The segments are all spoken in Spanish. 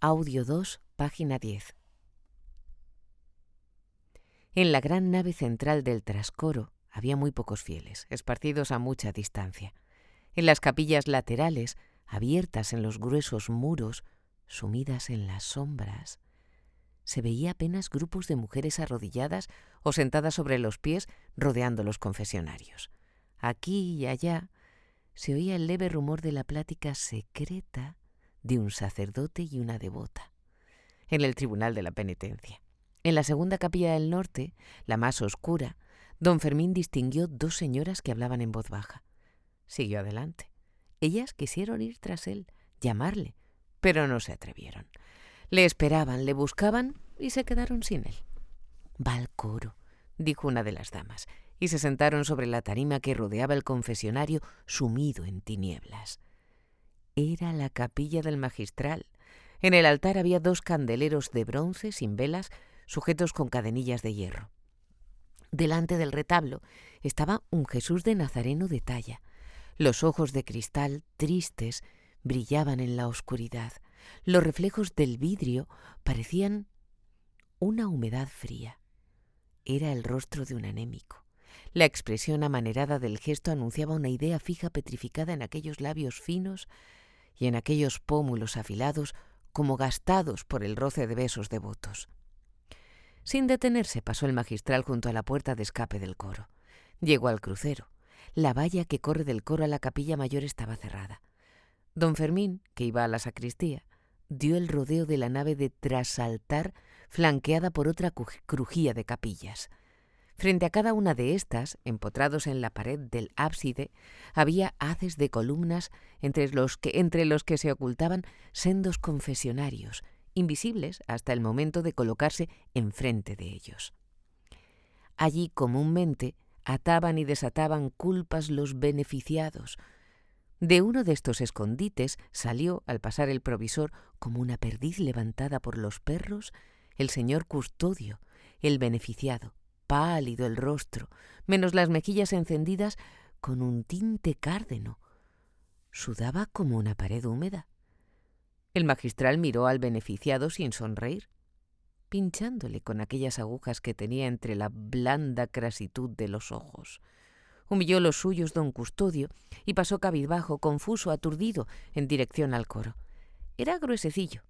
Audio 2, página 10. En la gran nave central del trascoro había muy pocos fieles, esparcidos a mucha distancia. En las capillas laterales, abiertas en los gruesos muros, sumidas en las sombras, se veía apenas grupos de mujeres arrodilladas o sentadas sobre los pies rodeando los confesionarios. Aquí y allá se oía el leve rumor de la plática secreta de un sacerdote y una devota. En el tribunal de la penitencia, en la segunda capilla del norte, la más oscura, don Fermín distinguió dos señoras que hablaban en voz baja. Siguió adelante. Ellas quisieron ir tras él, llamarle, pero no se atrevieron. Le esperaban, le buscaban y se quedaron sin él. «Va al coro», dijo una de las damas, y se sentaron sobre la tarima que rodeaba el confesionario sumido en tinieblas. Era la capilla del magistral. En el altar había dos candeleros de bronce sin velas, sujetos con cadenillas de hierro. Delante del retablo estaba un Jesús de Nazareno de talla. Los ojos de cristal, tristes, brillaban en la oscuridad. Los reflejos del vidrio parecían una humedad fría. Era el rostro de un anémico. La expresión amanerada del gesto anunciaba una idea fija petrificada en aquellos labios finos y en aquellos pómulos afilados como gastados por el roce de besos devotos. Sin detenerse pasó el magistral junto a la puerta de escape del coro. Llegó al crucero. La valla que corre del coro a la capilla mayor estaba cerrada. Don Fermín, que iba a la sacristía, dio el rodeo de la nave de trasaltar flanqueada por otra crujía de capillas. Frente a cada una de estas, empotrados en la pared del ábside, había haces de columnas entre los que se ocultaban sendos confesionarios, invisibles hasta el momento de colocarse enfrente de ellos. Allí comúnmente ataban y desataban culpas los beneficiados. De uno de estos escondites salió, al pasar el provisor, como una perdiz levantada por los perros, el señor custodio, el beneficiado, pálido el rostro, menos las mejillas encendidas con un tinte cárdeno. Sudaba como una pared húmeda. El magistral miró al beneficiado sin sonreír, pinchándole con aquellas agujas que tenía entre la blanda crasitud de los ojos. Humilló los suyos don Custodio y pasó cabizbajo, confuso, aturdido, en dirección al coro. Era gruesecillo,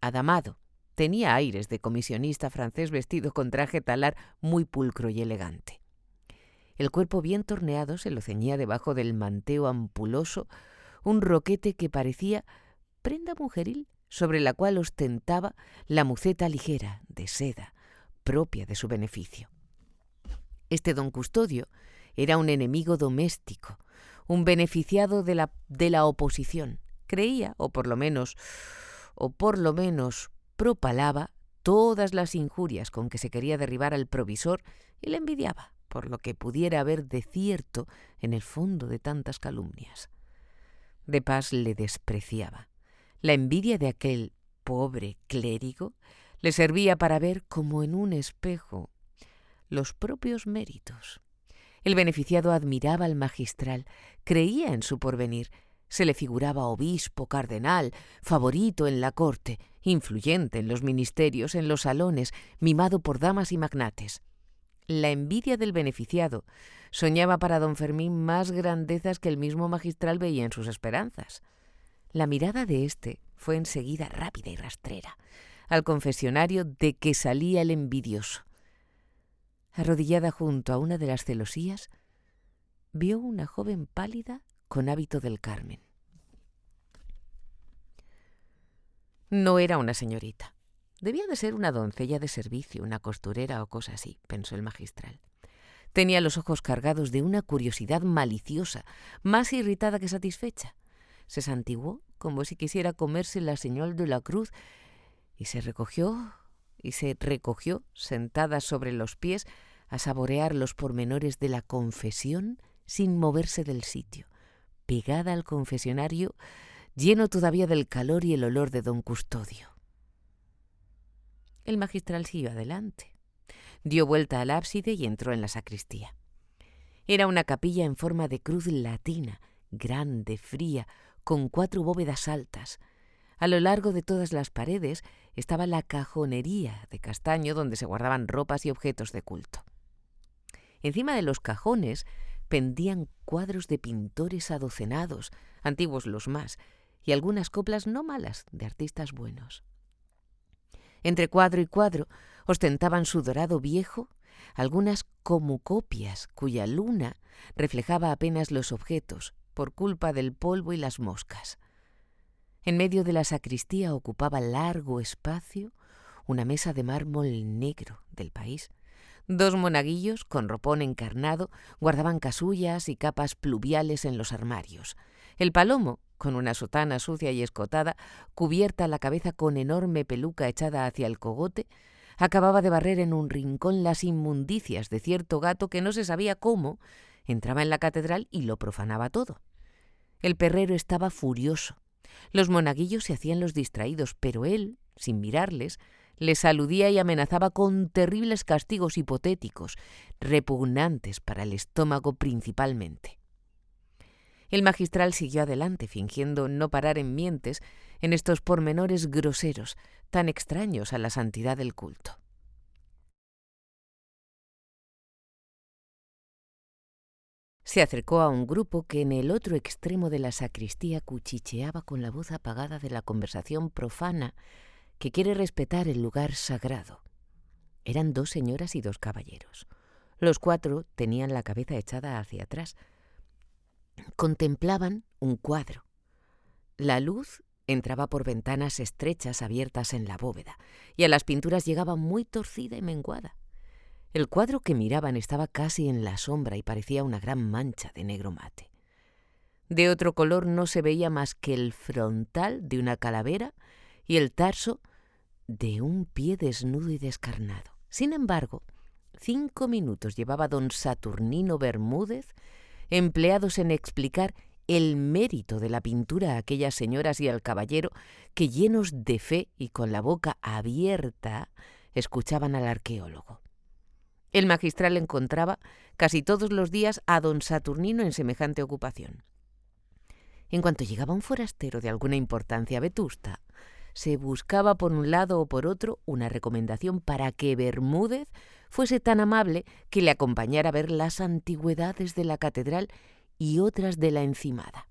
adamado, tenía aires de comisionista francés vestido con traje talar muy pulcro y elegante. El cuerpo bien torneado se lo ceñía debajo del manteo ampuloso un roquete que parecía prenda mujeril sobre la cual ostentaba la muceta ligera de seda propia de su beneficio. Este don Custodio era un enemigo doméstico, un beneficiado de la oposición. Creía, o por lo menos propalaba todas las injurias con que se quería derribar al provisor y le envidiaba por lo que pudiera haber de cierto en el fondo de tantas calumnias. De Pas le despreciaba. La envidia de aquel pobre clérigo le servía para ver como en un espejo los propios méritos. El beneficiado admiraba al magistral, creía en su porvenir, se le figuraba obispo, cardenal, favorito en la corte, influyente en los ministerios, en los salones, mimado por damas y magnates. La envidia del beneficiado soñaba para don Fermín más grandezas que el mismo magistral veía en sus esperanzas. La mirada de éste fue enseguida rápida y rastrera, al confesionario de que salía el envidioso. Arrodillada junto a una de las celosías, vio una joven pálida con hábito del Carmen. No era una señorita. Debía de ser una doncella de servicio, una costurera o cosa así, pensó el magistral. Tenía los ojos cargados de una curiosidad maliciosa, más irritada que satisfecha. Se santiguó como si quisiera comerse la señal de la cruz y se recogió, sentada sobre los pies, a saborear los pormenores de la confesión sin moverse del sitio, pegada al confesionario, lleno todavía del calor y el olor de don Custodio. El magistral siguió adelante, dio vuelta al ábside y entró en la sacristía. Era una capilla en forma de cruz latina, grande, fría, con 4 bóvedas altas. A lo largo de todas las paredes estaba la cajonería de castaño donde se guardaban ropas y objetos de culto. Encima de los cajones pendían cuadros de pintores adocenados, antiguos los más, y algunas coplas no malas de artistas buenos. Entre cuadro y cuadro ostentaban su dorado viejo algunas comucopias cuya luna reflejaba apenas los objetos por culpa del polvo y las moscas. En medio de la sacristía ocupaba largo espacio una mesa de mármol negro del país. 2 monaguillos con ropón encarnado guardaban casullas y capas pluviales en los armarios. El palomo, con una sotana sucia y escotada, cubierta la cabeza con enorme peluca echada hacia el cogote, acababa de barrer en un rincón las inmundicias de cierto gato que no se sabía cómo entraba en la catedral y lo profanaba todo. El perrero estaba furioso. Los monaguillos se hacían los distraídos, pero él, sin mirarles, les aludía y amenazaba con terribles castigos hipotéticos, repugnantes para el estómago principalmente. El magistral siguió adelante, fingiendo no parar en mientes en estos pormenores groseros, tan extraños a la santidad del culto. Se acercó a un grupo que en el otro extremo de la sacristía cuchicheaba con la voz apagada de la conversación profana que quiere respetar el lugar sagrado. Eran 2 señoras y 2 caballeros. Los 4 tenían la cabeza echada hacia atrás. Contemplaban un cuadro. La luz entraba por ventanas estrechas abiertas en la bóveda, y a las pinturas llegaba muy torcida y menguada. El cuadro que miraban estaba casi en la sombra y parecía una gran mancha de negro mate. De otro color no se veía más que el frontal de una calavera y el tarso de un pie desnudo y descarnado. Sin embargo, 5 minutos llevaba don Saturnino Bermúdez empleados en explicar el mérito de la pintura a aquellas señoras y al caballero que, llenos de fe y con la boca abierta, escuchaban al arqueólogo. El magistral encontraba casi todos los días a don Saturnino en semejante ocupación. En cuanto llegaba un forastero de alguna importancia vetusta, se buscaba por un lado o por otro una recomendación para que Bermúdez fuese tan amable que le acompañara a ver las antigüedades de la catedral y otras de la encimada.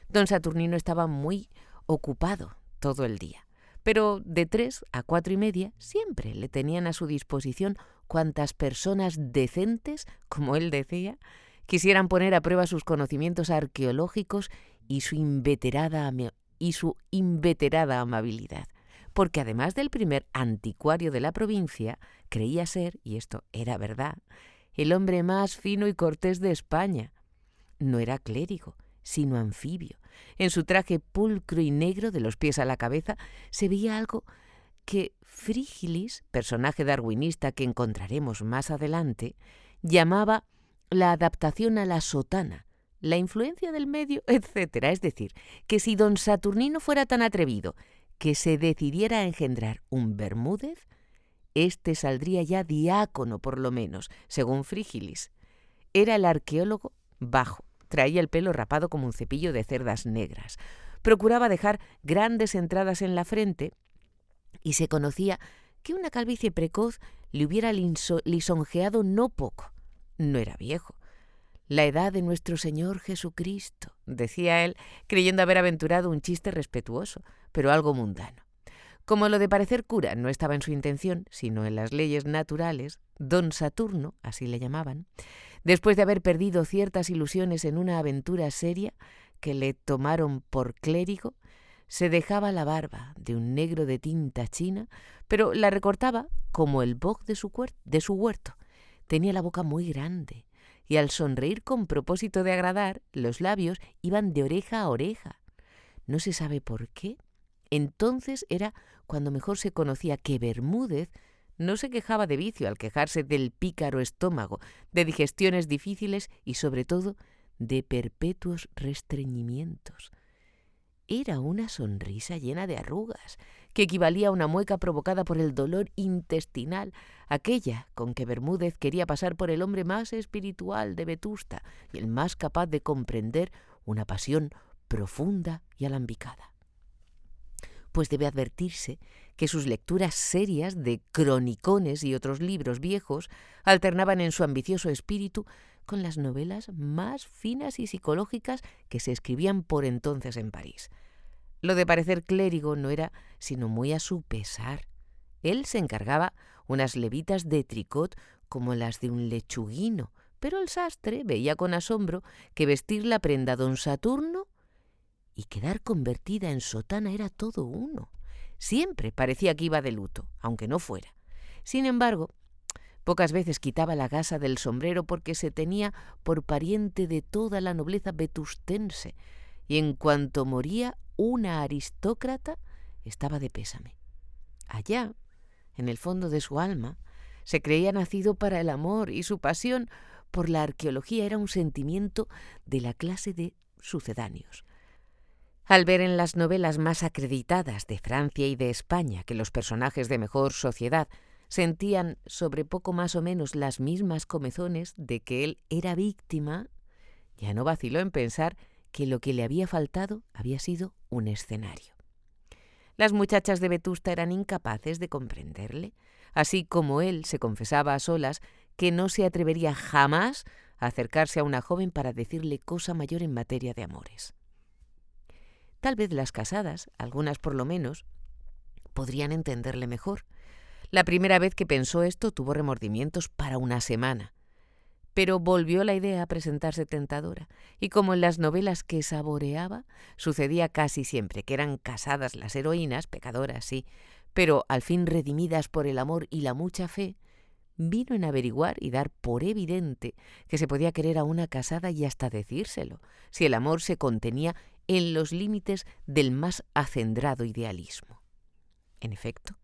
Don Saturnino estaba muy ocupado todo el día, pero de 3 a 4:30 siempre le tenían a su disposición cuantas personas decentes, como él decía, quisieran poner a prueba sus conocimientos arqueológicos y su inveterada amabilidad, porque además del primer anticuario de la provincia, creía ser, y esto era verdad, el hombre más fino y cortés de España. No era clérigo, sino anfibio. En su traje pulcro y negro, de los pies a la cabeza, se veía algo que Frígilis, personaje darwinista que encontraremos más adelante, llamaba la adaptación a la sotana, la influencia del medio, etc. Es decir, que si don Saturnino fuera tan atrevido que se decidiera a engendrar un Bermúdez, éste saldría ya diácono por lo menos, según Frígilis. Era el arqueólogo bajo, traía el pelo rapado como un cepillo de cerdas negras, procuraba dejar grandes entradas en la frente y se conocía que una calvicie precoz le hubiera lisonjeado no poco. No era viejo. La edad de nuestro Señor Jesucristo, decía él, creyendo haber aventurado un chiste respetuoso, pero algo mundano. Como lo de parecer cura no estaba en su intención, sino en las leyes naturales, don Saturno, así le llamaban, después de haber perdido ciertas ilusiones en una aventura seria que le tomaron por clérigo, se dejaba la barba de un negro de tinta china, pero la recortaba como el boj de su huerto. Tenía la boca muy grande y al sonreír con propósito de agradar, los labios iban de oreja a oreja. No se sabe por qué. Entonces era cuando mejor se conocía que Bermúdez no se quejaba de vicio al quejarse del pícaro estómago, de digestiones difíciles y, sobre todo, de perpetuos restreñimientos. Era una sonrisa llena de arrugas, que equivalía a una mueca provocada por el dolor intestinal, aquella con que Bermúdez quería pasar por el hombre más espiritual de Vetusta y el más capaz de comprender una pasión profunda y alambicada. pues debe advertirse que sus lecturas serias de cronicones y otros libros viejos alternaban en su ambicioso espíritu con las novelas más finas y psicológicas que se escribían por entonces en París. Lo de parecer clérigo no era sino muy a su pesar. Él se encargaba unas levitas de tricot como las de un lechuguino, pero el sastre veía con asombro que vestir la prenda don Saturno y quedar convertida en sotana era todo uno. Siempre parecía que iba de luto, aunque no fuera. Sin embargo, pocas veces quitaba la gasa del sombrero porque se tenía por pariente de toda la nobleza vetustense, y en cuanto moría una aristócrata, estaba de pésame. Allá, en el fondo de su alma, se creía nacido para el amor y su pasión por la arqueología era un sentimiento de la clase de sucedáneos. Al ver en las novelas más acreditadas de Francia y de España que los personajes de mejor sociedad sentían sobre poco más o menos las mismas comezones de que él era víctima, ya no vaciló en pensar que lo que le había faltado había sido un escenario. Las muchachas de Vetusta eran incapaces de comprenderle, así como él se confesaba a solas que no se atrevería jamás a acercarse a una joven para decirle cosa mayor en materia de amores. Tal vez las casadas, algunas por lo menos, podrían entenderle mejor. La primera vez que pensó esto tuvo remordimientos para una semana, pero volvió la idea a presentarse tentadora, y como en las novelas que saboreaba, sucedía casi siempre que eran casadas las heroínas, pecadoras sí, pero al fin redimidas por el amor y la mucha fe, vino en averiguar y dar por evidente que se podía querer a una casada y hasta decírselo, si el amor se contenía en los límites del más acendrado idealismo. En efecto,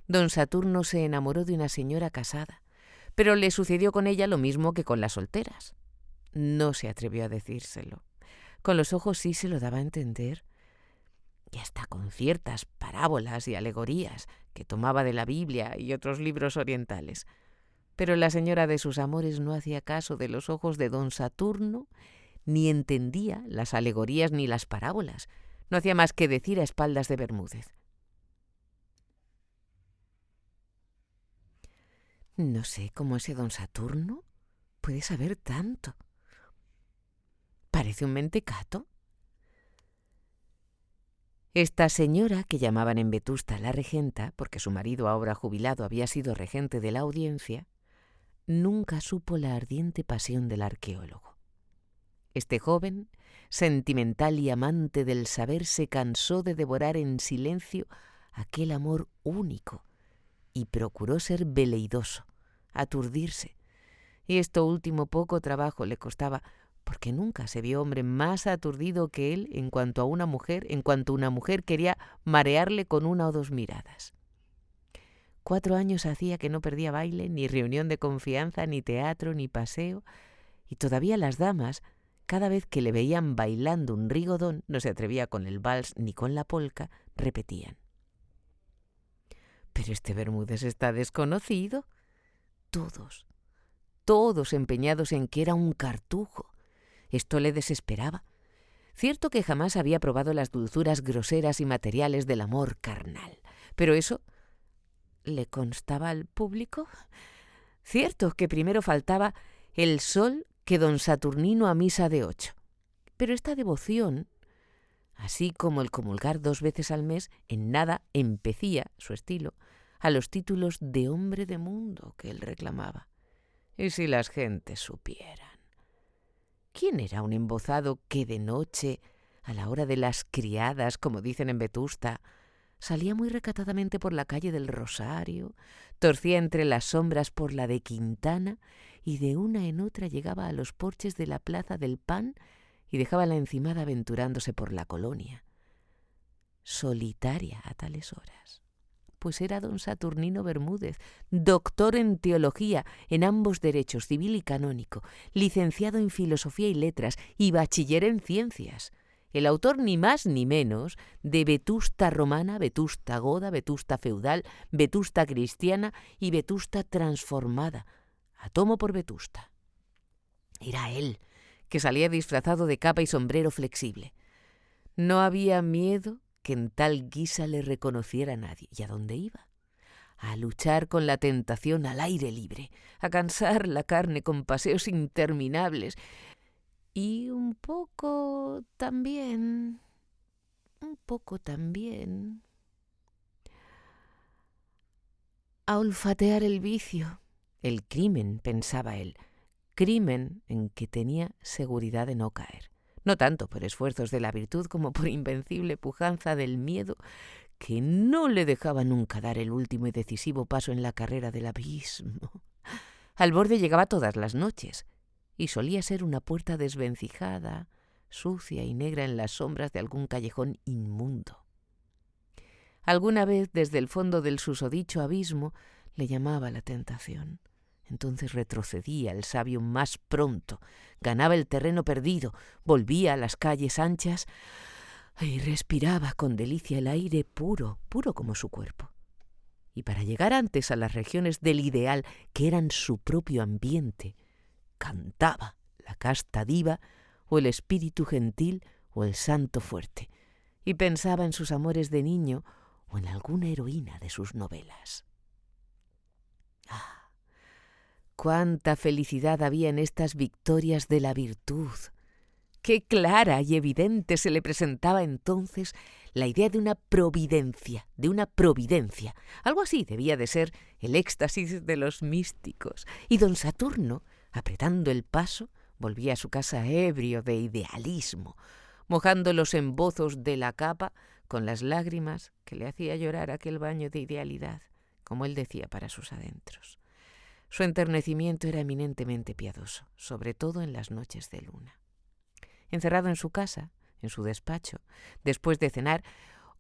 don Saturno se enamoró de una señora casada, pero le sucedió con ella lo mismo que con las solteras. No se atrevió a decírselo. Con los ojos sí se lo daba a entender, y hasta con ciertas parábolas y alegorías que tomaba de la Biblia y otros libros orientales. Pero la señora de sus amores no hacía caso de los ojos de don Saturno, ni entendía las alegorías ni las parábolas. No hacía más que decir a espaldas de Bermúdez: no sé cómo ese don Saturno puede saber tanto. Parece un mentecato. Esta señora, que llamaban en Vetusta la regenta, porque su marido ahora jubilado había sido regente de la audiencia, nunca supo la ardiente pasión del arqueólogo. Este joven, sentimental y amante del saber, se cansó de devorar en silencio aquel amor único y procuró ser veleidoso, aturdirse. Y esto último poco trabajo le costaba, porque nunca se vio hombre más aturdido que él en cuanto una mujer quería marearle con una o dos miradas. 4 años hacía que no perdía baile, ni reunión de confianza, ni teatro, ni paseo, y todavía las damas, cada vez que le veían bailando un rigodón, no se atrevía con el vals ni con la polca, repetían: «Pero este Bermúdez está desconocido». Todos empeñados en que era un cartujo. Esto le desesperaba. Cierto que jamás había probado las dulzuras groseras y materiales del amor carnal, pero eso le constaba al público. Cierto que primero faltaba el sol que don Saturnino a misa de 8, pero esta devoción, así como el comulgar 2 veces al mes, en nada empecía su estilo a los títulos de hombre de mundo que él reclamaba. Y si las gentes supieran. ¿Quién era un embozado que de noche, a la hora de las criadas, como dicen en Vetusta, salía muy recatadamente por la calle del Rosario, torcía entre las sombras por la de Quintana y de una en otra llegaba a los porches de la Plaza del Pan y dejaba la encimada aventurándose por la colonia? Solitaria a tales horas. Pues era don Saturnino Bermúdez, doctor en teología, en ambos derechos, civil y canónico, licenciado en filosofía y letras y bachiller en ciencias. El autor ni más ni menos de Vetusta romana, Vetusta goda, Vetusta feudal, Vetusta cristiana y Vetusta transformada, a tomo por Vetusta. Era él, que salía disfrazado de capa y sombrero flexible. No había miedo que en tal guisa le reconociera nadie. ¿Y a dónde iba? A luchar con la tentación al aire libre, a cansar la carne con paseos interminables y un poco también, a olfatear el vicio, el crimen, pensaba él, crimen en que tenía seguridad de no caer, no tanto por esfuerzos de la virtud como por invencible pujanza del miedo que no le dejaba nunca dar el último y decisivo paso en la carrera del abismo. Al borde llegaba todas las noches, y solía ser una puerta desvencijada, sucia y negra en las sombras de algún callejón inmundo. Alguna vez, desde el fondo del susodicho abismo, le llamaba la tentación. Entonces retrocedía el sabio más pronto, ganaba el terreno perdido, volvía a las calles anchas y respiraba con delicia el aire puro, puro como su cuerpo. Y para llegar antes a las regiones del ideal, que eran su propio ambiente, cantaba la casta diva o el espíritu gentil o el santo fuerte, y pensaba en sus amores de niño o en alguna heroína de sus novelas. ¡Ah! ¡Cuánta felicidad había en estas victorias de la virtud! Qué clara y evidente se le presentaba entonces la idea de una providencia. Algo así debía de ser el éxtasis de los místicos. Y don Saturno, apretando el paso, volvía a su casa ebrio de idealismo, mojando los embozos de la capa con las lágrimas que le hacía llorar aquel baño de idealidad, como él decía para sus adentros. Su enternecimiento era eminentemente piadoso, sobre todo en las noches de luna. Encerrado en su casa, en su despacho, después de cenar,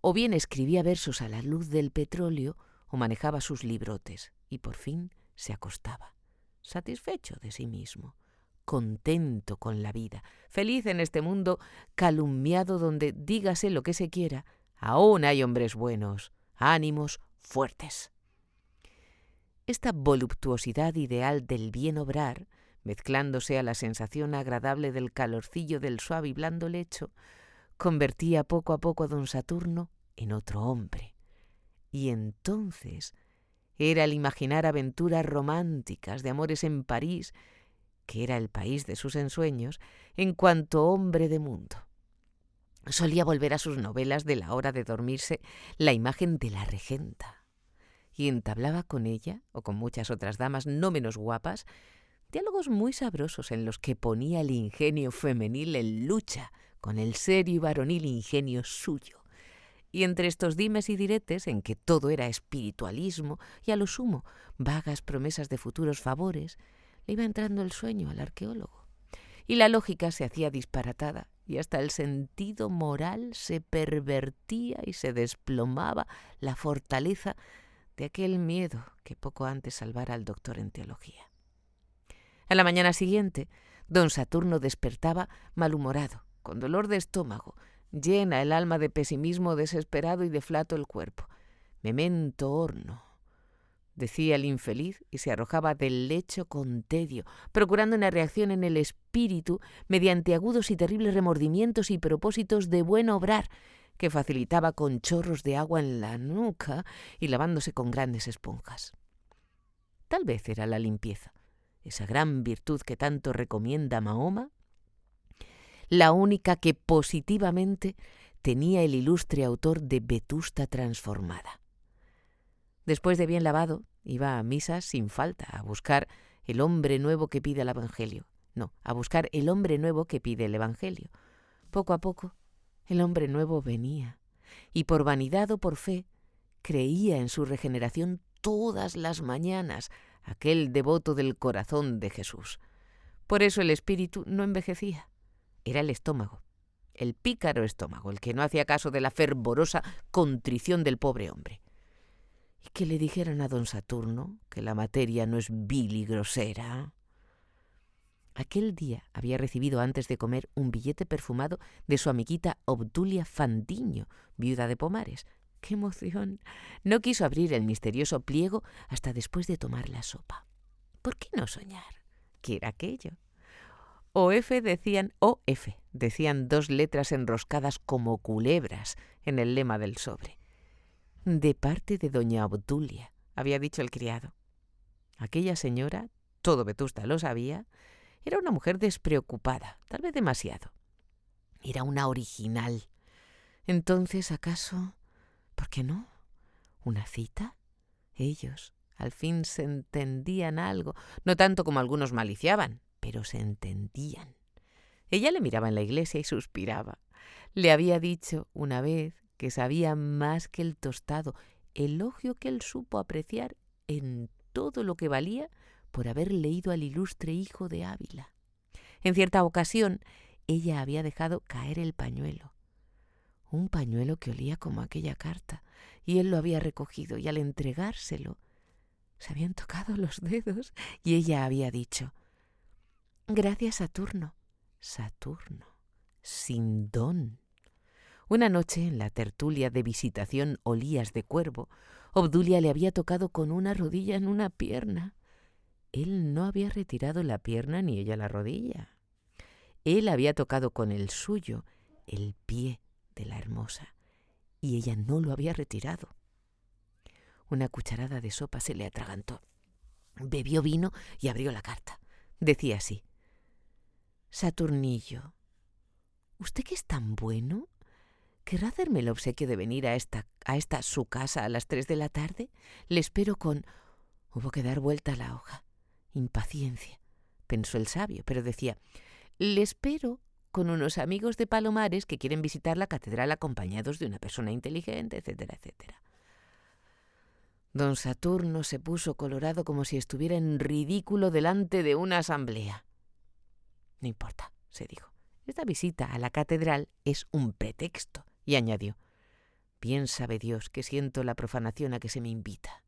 o bien escribía versos a la luz del petróleo o manejaba sus librotes y por fin se acostaba, satisfecho de sí mismo, contento con la vida, feliz en este mundo calumniado donde, dígase lo que se quiera, aún hay hombres buenos, ánimos fuertes. Esta voluptuosidad ideal del bien obrar, mezclándose a la sensación agradable del calorcillo del suave y blando lecho, convertía poco a poco a don Saturno en otro hombre. Y entonces era el imaginar aventuras románticas de amores en París, que era el país de sus ensueños, en cuanto hombre de mundo. Solía volver a sus novelas de la hora de dormirse la imagen de la regenta, y entablaba con ella, o con muchas otras damas no menos guapas, diálogos muy sabrosos en los que ponía el ingenio femenil en lucha con el serio y varonil ingenio suyo. Y entre estos dimes y diretes, en que todo era espiritualismo y a lo sumo vagas promesas de futuros favores, le iba entrando el sueño al arqueólogo. Y la lógica se hacía disparatada, y hasta el sentido moral se pervertía y se desplomaba la fortaleza de aquel miedo que poco antes salvara al doctor en teología. A la mañana siguiente, don Saturno despertaba malhumorado, con dolor de estómago, llena el alma de pesimismo desesperado y de flato el cuerpo. «Memento horno», decía el infeliz, y se arrojaba del lecho con tedio, procurando una reacción en el espíritu mediante agudos y terribles remordimientos y propósitos de buen obrar, que facilitaba con chorros de agua en la nuca y lavándose con grandes esponjas. Tal vez era la limpieza, esa gran virtud que tanto recomienda Mahoma, la única que positivamente tenía el ilustre autor de Vetusta Transformada. Después de bien lavado, iba a misa sin falta, a buscar el hombre nuevo que pide el Evangelio. A buscar el hombre nuevo que pide el Evangelio. Poco a poco, el hombre nuevo venía, y por vanidad o por fe, creía en su regeneración todas las mañanas, aquel devoto del corazón de Jesús. Por eso el espíritu no envejecía. Era el estómago, el pícaro estómago, el que no hacía caso de la fervorosa contrición del pobre hombre. Y que le dijeran a don Saturno que la materia no es vil y grosera. Aquel día había recibido antes de comer un billete perfumado de su amiguita Obdulia Fandiño, viuda de Pomares. ¡Qué emoción! No quiso abrir el misterioso pliego hasta después de tomar la sopa. ¿Por qué no soñar? ¿Qué era aquello? OF, decían 2 letras enroscadas como culebras en el lema del sobre. De parte de doña Obdulia, había dicho el criado. Aquella señora, todo Vetusta lo sabía, era una mujer despreocupada, tal vez demasiado. Era una original. Entonces, ¿acaso? ¿Por qué no? ¿Una cita? Ellos, al fin, se entendían algo, no tanto como algunos maliciaban, pero se entendían. Ella le miraba en la iglesia y suspiraba. Le había dicho una vez que sabía más que el tostado, elogio que él supo apreciar en todo lo que valía por haber leído al ilustre hijo de Ávila. En cierta ocasión, ella había dejado caer el pañuelo. Un pañuelo que olía como aquella carta, y él lo había recogido, y al entregárselo se habían tocado los dedos, y ella había dicho: «Gracias, Saturno». Saturno, sin don. Una noche, en la tertulia de visitación Olías de Cuervo, Obdulia le había tocado con una rodilla en una pierna. Él no había retirado la pierna ni ella la rodilla. Él había tocado con el suyo el pie de la hermosa, y ella no lo había retirado. Una cucharada de sopa se le atragantó. Bebió vino y abrió la carta. Decía así: «Saturnillo, ¿usted que es tan bueno, querrá hacerme el obsequio de venir a esta su casa a las 3 de la tarde? Le espero con...». Hubo que dar vuelta a la hoja. Impaciencia, pensó el sabio, pero decía: «Le espero con unos amigos de Palomares que quieren visitar la catedral acompañados de una persona inteligente, etcétera, etcétera». Don Saturno se puso colorado como si estuviera en ridículo delante de una asamblea. «No importa», se dijo. «Esta visita a la catedral es un pretexto». Y añadió: «Bien sabe Dios que siento la profanación a que se me invita».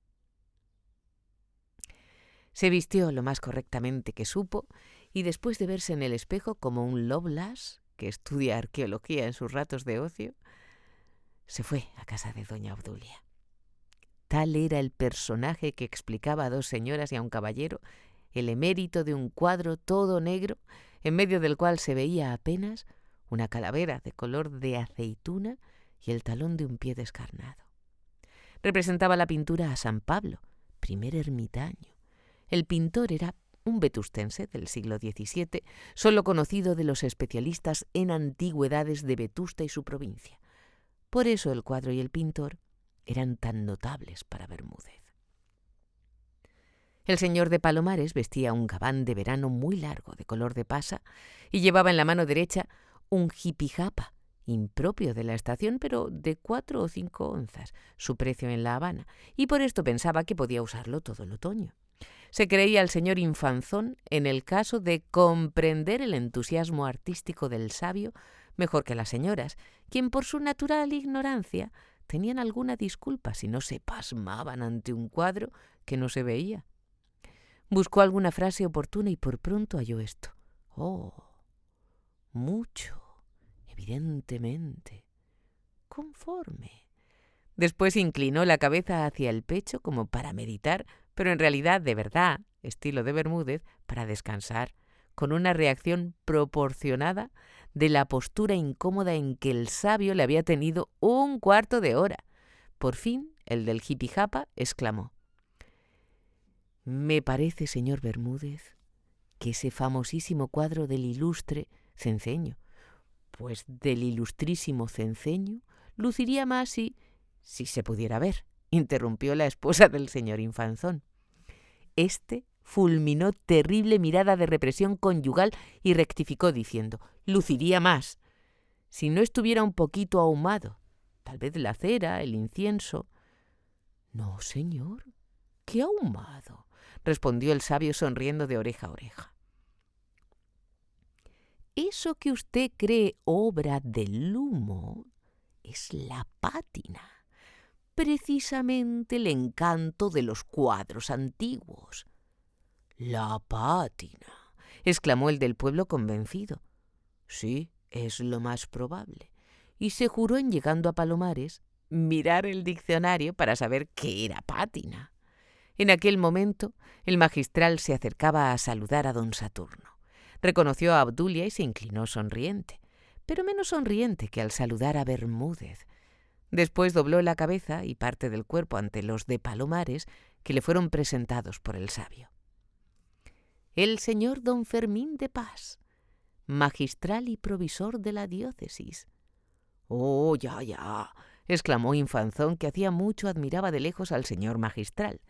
Se vistió lo más correctamente que supo y, después de verse en el espejo como un Lovelace, que estudia arqueología en sus ratos de ocio, se fue a casa de doña Obdulia. Tal era el personaje que explicaba a 2 señoras y a un caballero el emérito de un cuadro todo negro, en medio del cual se veía apenas una calavera de color de aceituna y el talón de un pie descarnado. Representaba la pintura a San Pablo, primer ermitaño. El pintor era un vetustense del siglo XVII, solo conocido de los especialistas en antigüedades de Vetusta y su provincia. Por eso el cuadro y el pintor eran tan notables para Bermúdez. El señor de Palomares vestía un gabán de verano muy largo, de color de pasa, y llevaba en la mano derecha un jipijapa, impropio de la estación, pero de 4 o 5 onzas, su precio en La Habana, y por esto pensaba que podía usarlo todo el otoño. Se creía el señor Infanzón en el caso de comprender el entusiasmo artístico del sabio mejor que las señoras, quien por su natural ignorancia tenían alguna disculpa si no se pasmaban ante un cuadro que no se veía. Buscó alguna frase oportuna y por pronto halló esto: «Oh, mucho, evidentemente, conforme». Después inclinó la cabeza hacia el pecho como para meditar, pero en realidad, de verdad, estilo de Bermúdez, para descansar, con una reacción proporcionada de la postura incómoda en que el sabio le había tenido 1/4 de hora. Por fin, el del jipijapa exclamó: «Me parece, señor Bermúdez, que ese famosísimo cuadro del ilustre Cenceño, pues del ilustrísimo Cenceño, luciría más si se pudiera ver», interrumpió la esposa del señor Infanzón. Este fulminó terrible mirada de represión conyugal y rectificó diciendo: «Luciría más si no estuviera un poquito ahumado, tal vez la cera, el incienso». «No, señor, ¿qué ahumado?», respondió el sabio sonriendo de oreja a oreja. «Eso que usted cree obra del humo es la pátina, precisamente el encanto de los cuadros antiguos». «La pátina», exclamó el del pueblo convencido. «Sí, es lo más probable». Y se juró, en llegando a Palomares, mirar el diccionario para saber qué era pátina. En aquel momento el magistral se acercaba a saludar a don Saturno. Reconoció a Obdulia y se inclinó sonriente, pero menos sonriente que al saludar a Bermúdez. Después dobló la cabeza y parte del cuerpo ante los de Palomares, que le fueron presentados por el sabio. El señor don Fermín de Pas, magistral y provisor de la diócesis. «Oh, ya», exclamó Infanzón, que hacía mucho admiraba de lejos al señor magistral.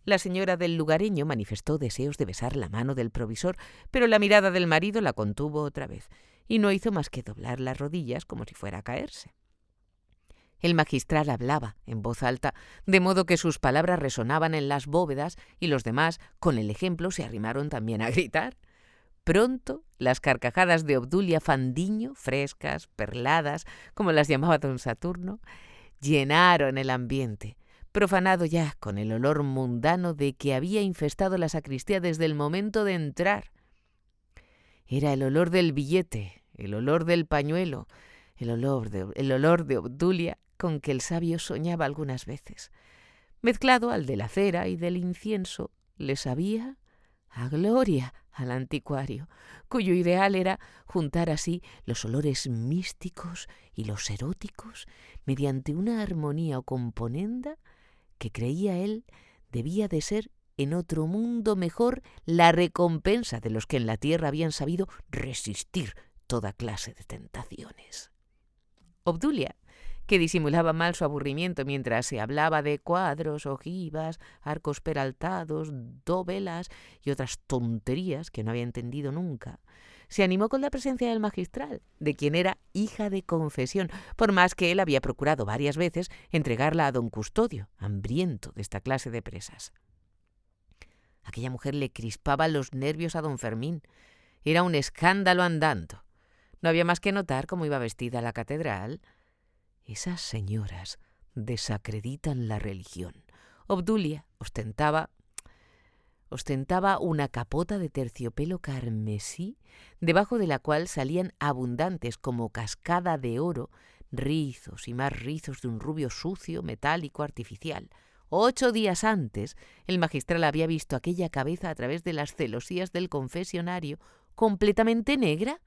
La señora del lugareño manifestó deseos de besar la mano del provisor, pero la mirada del marido la contuvo otra vez, y no hizo más que doblar las rodillas como si fuera a caerse. El magistral hablaba en voz alta, de modo que sus palabras resonaban en las bóvedas, y los demás, con el ejemplo, se arrimaron también a gritar. Pronto, las carcajadas de Obdulia Fandiño, frescas, perladas, como las llamaba don Saturno, llenaron el ambiente, profanado ya con el olor mundano de que había infestado la sacristía desde el momento de entrar. Era el olor del billete, el olor del pañuelo, el olor de Obdulia con que el sabio soñaba algunas veces. Mezclado al de la cera y del incienso, le sabía a gloria al anticuario, cuyo ideal era juntar así los olores místicos y los eróticos mediante una armonía o componenda que creía él debía de ser en otro mundo mejor la recompensa de los que en la tierra habían sabido resistir toda clase de tentaciones. Obdulia, que disimulaba mal su aburrimiento mientras se hablaba de cuadros, ojivas, arcos peraltados, dovelas y otras tonterías que no había entendido nunca, se animó con la presencia del magistral, de quien era hija de confesión, por más que él había procurado varias veces entregarla a don Custodio, hambriento de esta clase de presas. Aquella mujer le crispaba los nervios a don Fermín. Era un escándalo andando. No había más que notar cómo iba vestida a la catedral. Esas señoras desacreditan la religión. Obdulia ostentaba una capota de terciopelo carmesí, debajo de la cual salían abundantes, como cascada de oro, rizos y más rizos de un rubio sucio, metálico, artificial. 8 días antes, el magistral había visto aquella cabeza a través de las celosías del confesionario, completamente negra.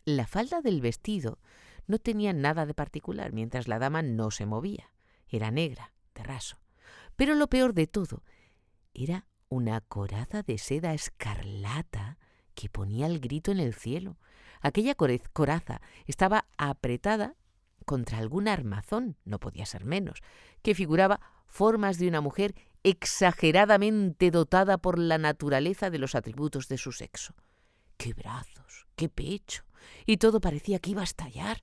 La falda del vestido no tenía nada de particular, mientras la dama no se movía. Era negra, de raso. Pero lo peor de todo era una coraza de seda escarlata que ponía el grito en el cielo. Aquella coraza estaba apretada contra algún armazón, no podía ser menos, que figuraba formas de una mujer exageradamente dotada por la naturaleza de los atributos de su sexo. ¡Qué brazos! ¡Qué pecho! Y todo parecía que iba a estallar.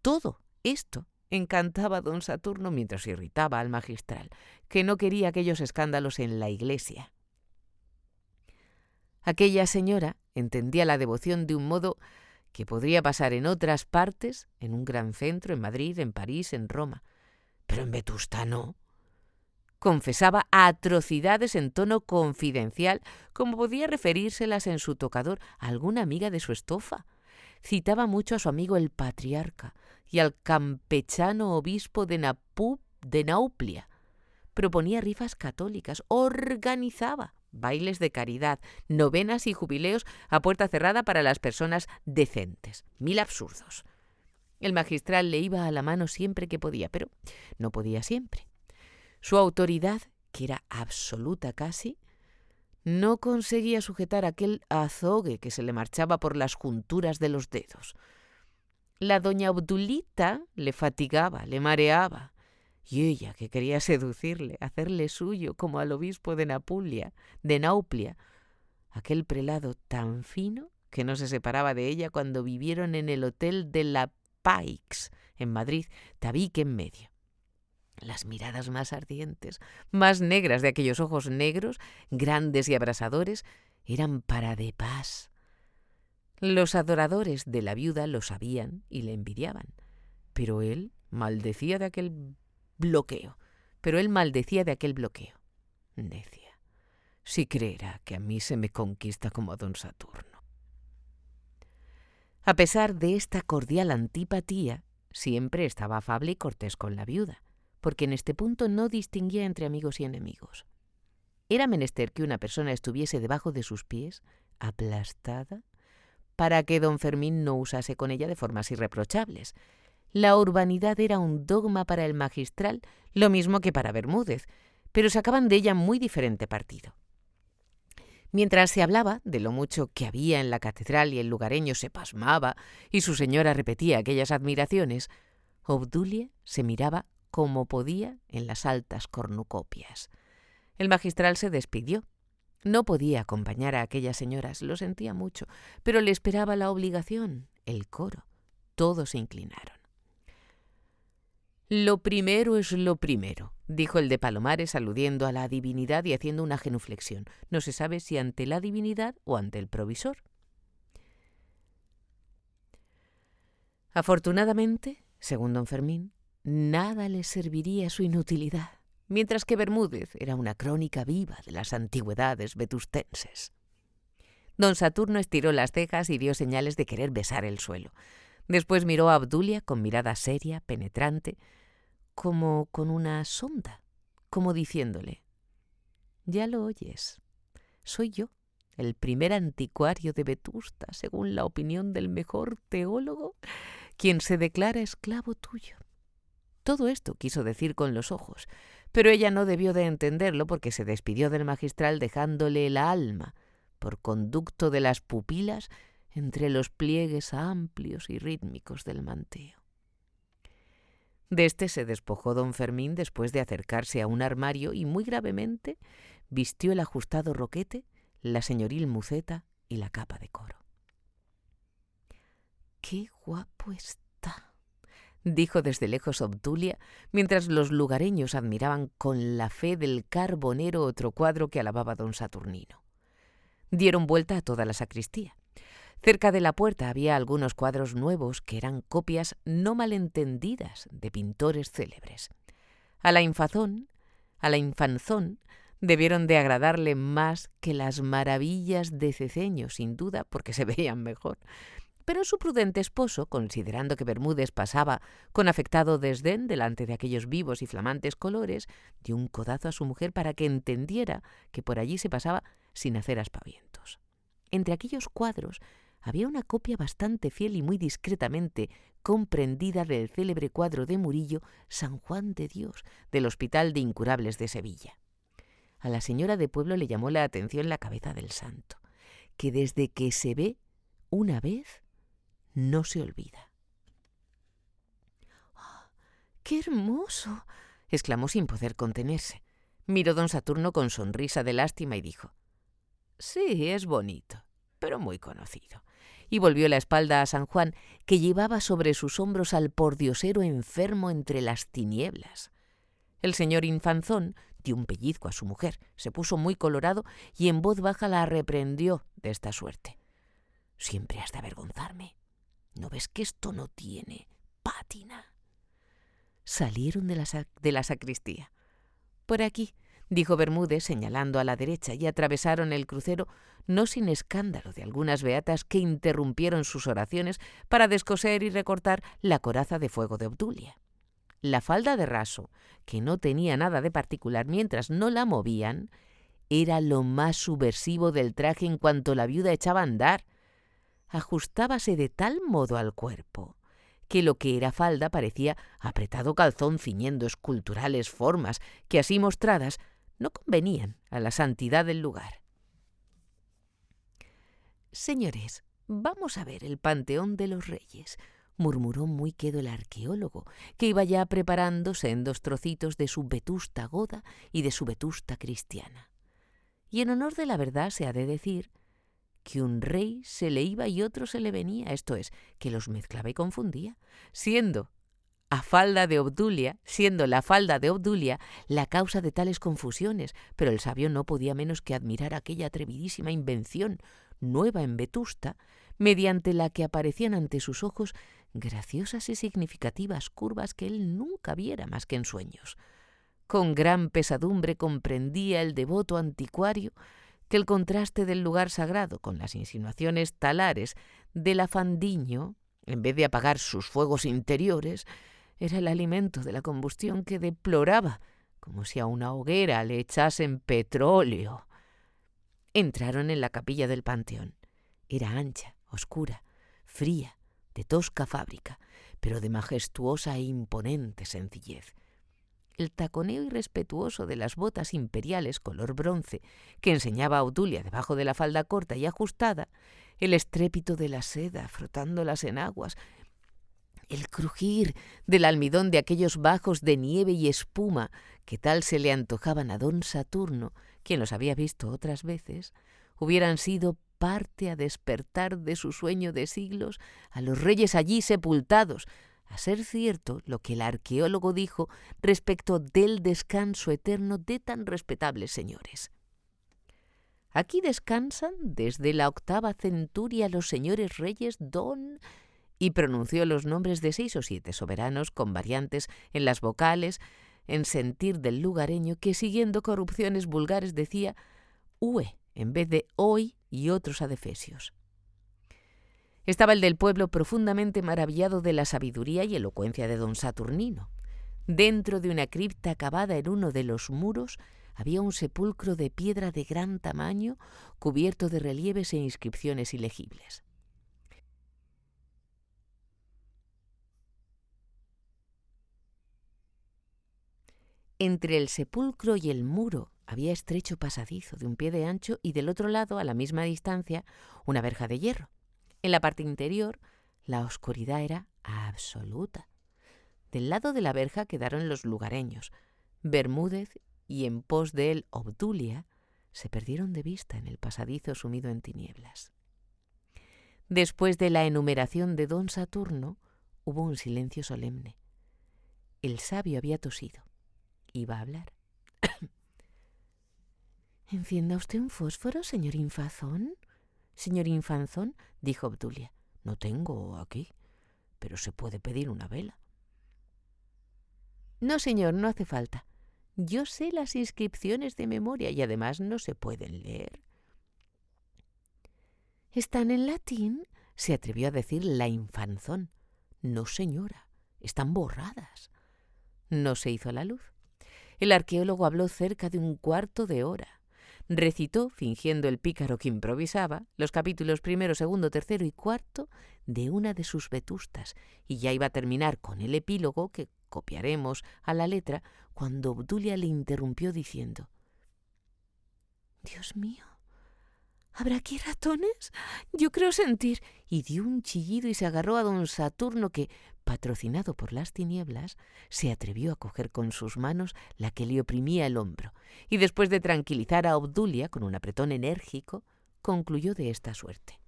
Todo esto encantaba a don Saturno mientras irritaba al magistral, que no quería aquellos escándalos en la iglesia. Aquella señora entendía la devoción de un modo que podría pasar en otras partes, en un gran centro, en Madrid, en París, en Roma. Pero en Vetusta no. Confesaba atrocidades en tono confidencial, como podía referírselas en su tocador a alguna amiga de su estofa. Citaba mucho a su amigo el patriarca y al campechano obispo de Nauplia. Proponía rifas católicas, organizaba bailes de caridad, novenas y jubileos a puerta cerrada para las personas decentes. 1000 absurdos. El magistral le iba a la mano siempre que podía, pero no podía siempre. Su autoridad, que era absoluta casi, no conseguía sujetar aquel azogue que se le marchaba por las junturas de los dedos. La doña Obdulita le fatigaba, le mareaba, y ella, que quería seducirle, hacerle suyo como al obispo de Nauplia, aquel prelado tan fino que no se separaba de ella cuando vivieron en el hotel de la Paix, en Madrid, tabique en medio. Las miradas más ardientes, más negras de aquellos ojos negros, grandes y abrasadores, eran para de Pas. Los adoradores de la viuda lo sabían y le envidiaban, pero él maldecía de aquel bloqueo. Necia, si creerá que a mí se me conquista como a don Saturno. A pesar de esta cordial antipatía, siempre estaba afable y cortés con la viuda, porque en este punto no distinguía entre amigos y enemigos. Era menester que una persona estuviese debajo de sus pies, aplastada, para que don Fermín no usase con ella de formas irreprochables. La urbanidad era un dogma para el magistral, lo mismo que para Bermúdez, pero sacaban de ella muy diferente partido. Mientras se hablaba de lo mucho que había en la catedral y el lugareño se pasmaba y su señora repetía aquellas admiraciones, Obdulia se miraba como podía en las altas cornucopias. El magistral se despidió. No podía acompañar a aquellas señoras, lo sentía mucho, pero le esperaba la obligación, el coro. Todos se inclinaron. «Lo primero es lo primero», dijo el de Palomares aludiendo a la divinidad y haciendo una genuflexión. No se sabe si ante la divinidad o ante el provisor. Afortunadamente, según don Fermín, nada le serviría su inutilidad, mientras que Bermúdez era una crónica viva de las antigüedades vetustenses. Don Saturno estiró las cejas y dio señales de querer besar el suelo. Después miró a Obdulia con mirada seria, penetrante, como con una sonda, como diciéndole: «Ya lo oyes, soy yo, el primer anticuario de Vetusta, según la opinión del mejor teólogo, quien se declara esclavo tuyo». Todo esto quiso decir con los ojos, pero ella no debió de entenderlo porque se despidió del magistral dejándole la alma, por conducto de las pupilas, entre los pliegues amplios y rítmicos del manteo. De este se despojó don Fermín después de acercarse a un armario y muy gravemente vistió el ajustado roquete, la señoril muceta y la capa de coro. «¡Qué guapo está!», dijo desde lejos Obdulia, mientras los lugareños admiraban con la fe del carbonero otro cuadro que alababa don Saturnino. Dieron vuelta a toda la sacristía. Cerca de la puerta había algunos cuadros nuevos que eran copias no malentendidas de pintores célebres. A la infanzón debieron de agradarle más que las maravillas de Ceceño, sin duda, porque se veían mejor. Pero su prudente esposo, considerando que Bermúdez pasaba con afectado desdén delante de aquellos vivos y flamantes colores, dio un codazo a su mujer para que entendiera que por allí se pasaba sin hacer aspavientos. Entre aquellos cuadros había una copia bastante fiel y muy discretamente comprendida del célebre cuadro de Murillo, San Juan de Dios, del Hospital de Incurables de Sevilla. A la señora de pueblo le llamó la atención la cabeza del santo, que desde que se ve una vez no se olvida. ¡Oh, qué hermoso!, exclamó sin poder contenerse. Miró don Saturno con sonrisa de lástima y dijo: «Sí, es bonito, pero muy conocido». Y volvió la espalda a San Juan, que llevaba sobre sus hombros al pordiosero enfermo entre las tinieblas. El señor Infanzón dio un pellizco a su mujer, se puso muy colorado y en voz baja la reprendió de esta suerte: «Siempre has de avergonzarme. ¿No ves que esto no tiene pátina?». Salieron de la sacristía. «Por aquí», dijo Bermúdez señalando a la derecha, y atravesaron el crucero, no sin escándalo de algunas beatas que interrumpieron sus oraciones para descoser y recortar la coraza de fuego de Obdulia. La falda de raso, que no tenía nada de particular mientras no la movían, era lo más subversivo del traje en cuanto la viuda echaba a andar. Ajustábase de tal modo al cuerpo que lo que era falda parecía apretado calzón ciñendo esculturales formas que, así mostradas, no convenían a la santidad del lugar. «Señores, vamos a ver el Panteón de los Reyes», murmuró muy quedo el arqueólogo, que iba ya preparándose en 2 trocitos de su Vetusta goda y de su Vetusta cristiana. Y en honor de la verdad se ha de decir que un rey se le iba y otro se le venía, esto es, que los mezclaba y confundía, siendo la falda de Obdulia la causa de tales confusiones, pero el sabio no podía menos que admirar aquella atrevidísima invención nueva en Vetusta, mediante la que aparecían ante sus ojos graciosas y significativas curvas que él nunca viera más que en sueños. Con gran pesadumbre comprendía el devoto anticuario que el contraste del lugar sagrado con las insinuaciones talares del afandiño, en vez de apagar sus fuegos interiores, era el alimento de la combustión que deploraba, como si a una hoguera le echasen petróleo. Entraron en la capilla del Panteón. Era ancha, oscura, fría, de tosca fábrica, pero de majestuosa e imponente sencillez. El taconeo irrespetuoso de las botas imperiales color bronce que enseñaba a Obdulia debajo de la falda corta y ajustada, el estrépito de la seda frotándolas en aguas, el crujir del almidón de aquellos bajos de nieve y espuma que tal se le antojaban a don Saturno, quien los había visto otras veces, hubieran sido parte a despertar de su sueño de siglos a los reyes allí sepultados, a ser cierto lo que el arqueólogo dijo respecto del descanso eterno de tan respetables señores. Aquí descansan desde la 8ª centuria los señores reyes don... y pronunció los nombres de 6 o 7 soberanos con variantes en las vocales, en sentir del lugareño que, siguiendo corrupciones vulgares, decía ue en vez de oi y otros adefesios. Estaba el del pueblo profundamente maravillado de la sabiduría y elocuencia de don Saturnino. Dentro de una cripta cavada en uno de los muros había un sepulcro de piedra de gran tamaño, cubierto de relieves e inscripciones ilegibles. Entre el sepulcro y el muro había estrecho pasadizo de un pie de ancho y del otro lado, a la misma distancia, una verja de hierro. En la parte interior, la oscuridad era absoluta. Del lado de la verja quedaron los lugareños. Bermúdez y en pos de él Obdulia se perdieron de vista en el pasadizo sumido en tinieblas. Después de la enumeración de don Saturno, hubo un silencio solemne. El sabio había tosido. Iba a hablar. «¿Encienda usted un fósforo, señor Infanzón?» «Señor Infanzón», dijo Obdulia. «No tengo aquí, pero se puede pedir una vela». «No, señor, no hace falta. Yo sé las inscripciones de memoria y además no se pueden leer». «¿Están en latín?», se atrevió a decir la Infanzón. «No, señora, están borradas». No se hizo la luz. El arqueólogo habló cerca de un cuarto de hora. Recitó, fingiendo el pícaro que improvisaba, los capítulos 1, 2, 3 y 4 de una de sus vetustas, y ya iba a terminar con el epílogo que copiaremos a la letra, cuando Obdulia le interrumpió diciendo: «Dios mío, ¿habrá aquí ratones? Yo creo sentir...» Y dio un chillido y se agarró a don Saturno que, patrocinado por las tinieblas, se atrevió a coger con sus manos la que le oprimía el hombro, y después de tranquilizar a Obdulia con un apretón enérgico, concluyó de esta suerte: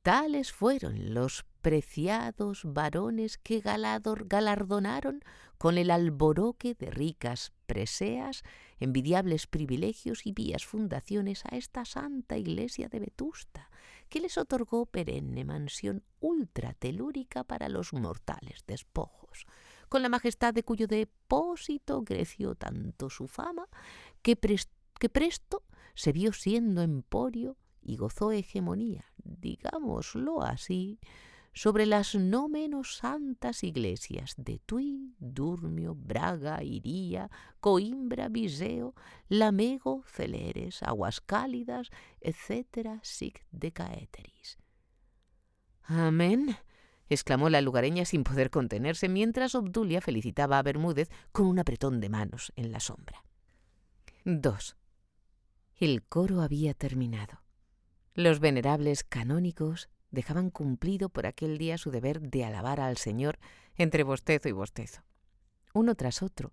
«Tales fueron los preciados varones que galardonaron con el alboroque de ricas preseas, envidiables privilegios y vías fundaciones a esta santa iglesia de Vetusta, que les otorgó perenne mansión ultratelúrica para los mortales despojos, con la majestad de cuyo depósito creció tanto su fama que presto se vio siendo emporio y gozó hegemonía, digámoslo así, sobre las no menos santas iglesias de Tui, Durmio, Braga, Iría, Coimbra, Viseo, Lamego, Celeres, Aguascálidas, etc. sic decaeteris». «Amén», exclamó la lugareña sin poder contenerse, mientras Obdulia felicitaba a Bermúdez con un apretón de manos en la sombra. 2. El coro había terminado. Los venerables canónigos dejaban cumplido por aquel día su deber de alabar al Señor entre bostezo y bostezo. Uno tras otro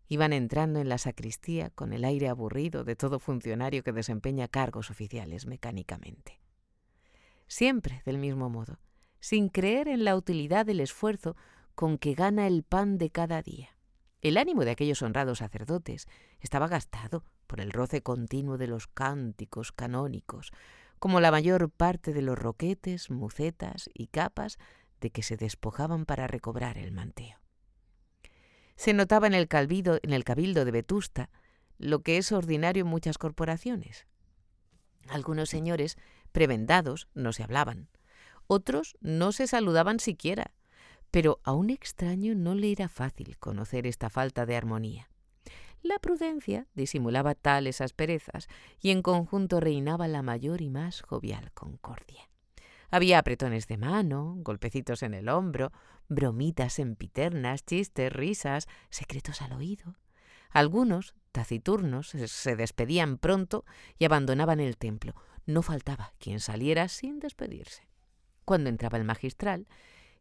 iban entrando en la sacristía con el aire aburrido de todo funcionario que desempeña cargos oficiales mecánicamente. Siempre del mismo modo, sin creer en la utilidad del esfuerzo con que gana el pan de cada día. El ánimo de aquellos honrados sacerdotes estaba gastado por el roce continuo de los cánticos canónicos, como la mayor parte de los roquetes, mucetas y capas de que se despojaban para recobrar el manteo. Se notaba en el cabildo de Vetusta lo que es ordinario en muchas corporaciones. Algunos señores prebendados no se hablaban, otros no se saludaban siquiera, pero a un extraño no le era fácil conocer esta falta de armonía. La prudencia disimulaba tales asperezas y en conjunto reinaba la mayor y más jovial concordia. Había apretones de mano, golpecitos en el hombro, bromitas sempiternas, chistes, risas, secretos al oído. Algunos, taciturnos, se despedían pronto y abandonaban el templo. No faltaba quien saliera sin despedirse. Cuando entraba el magistral,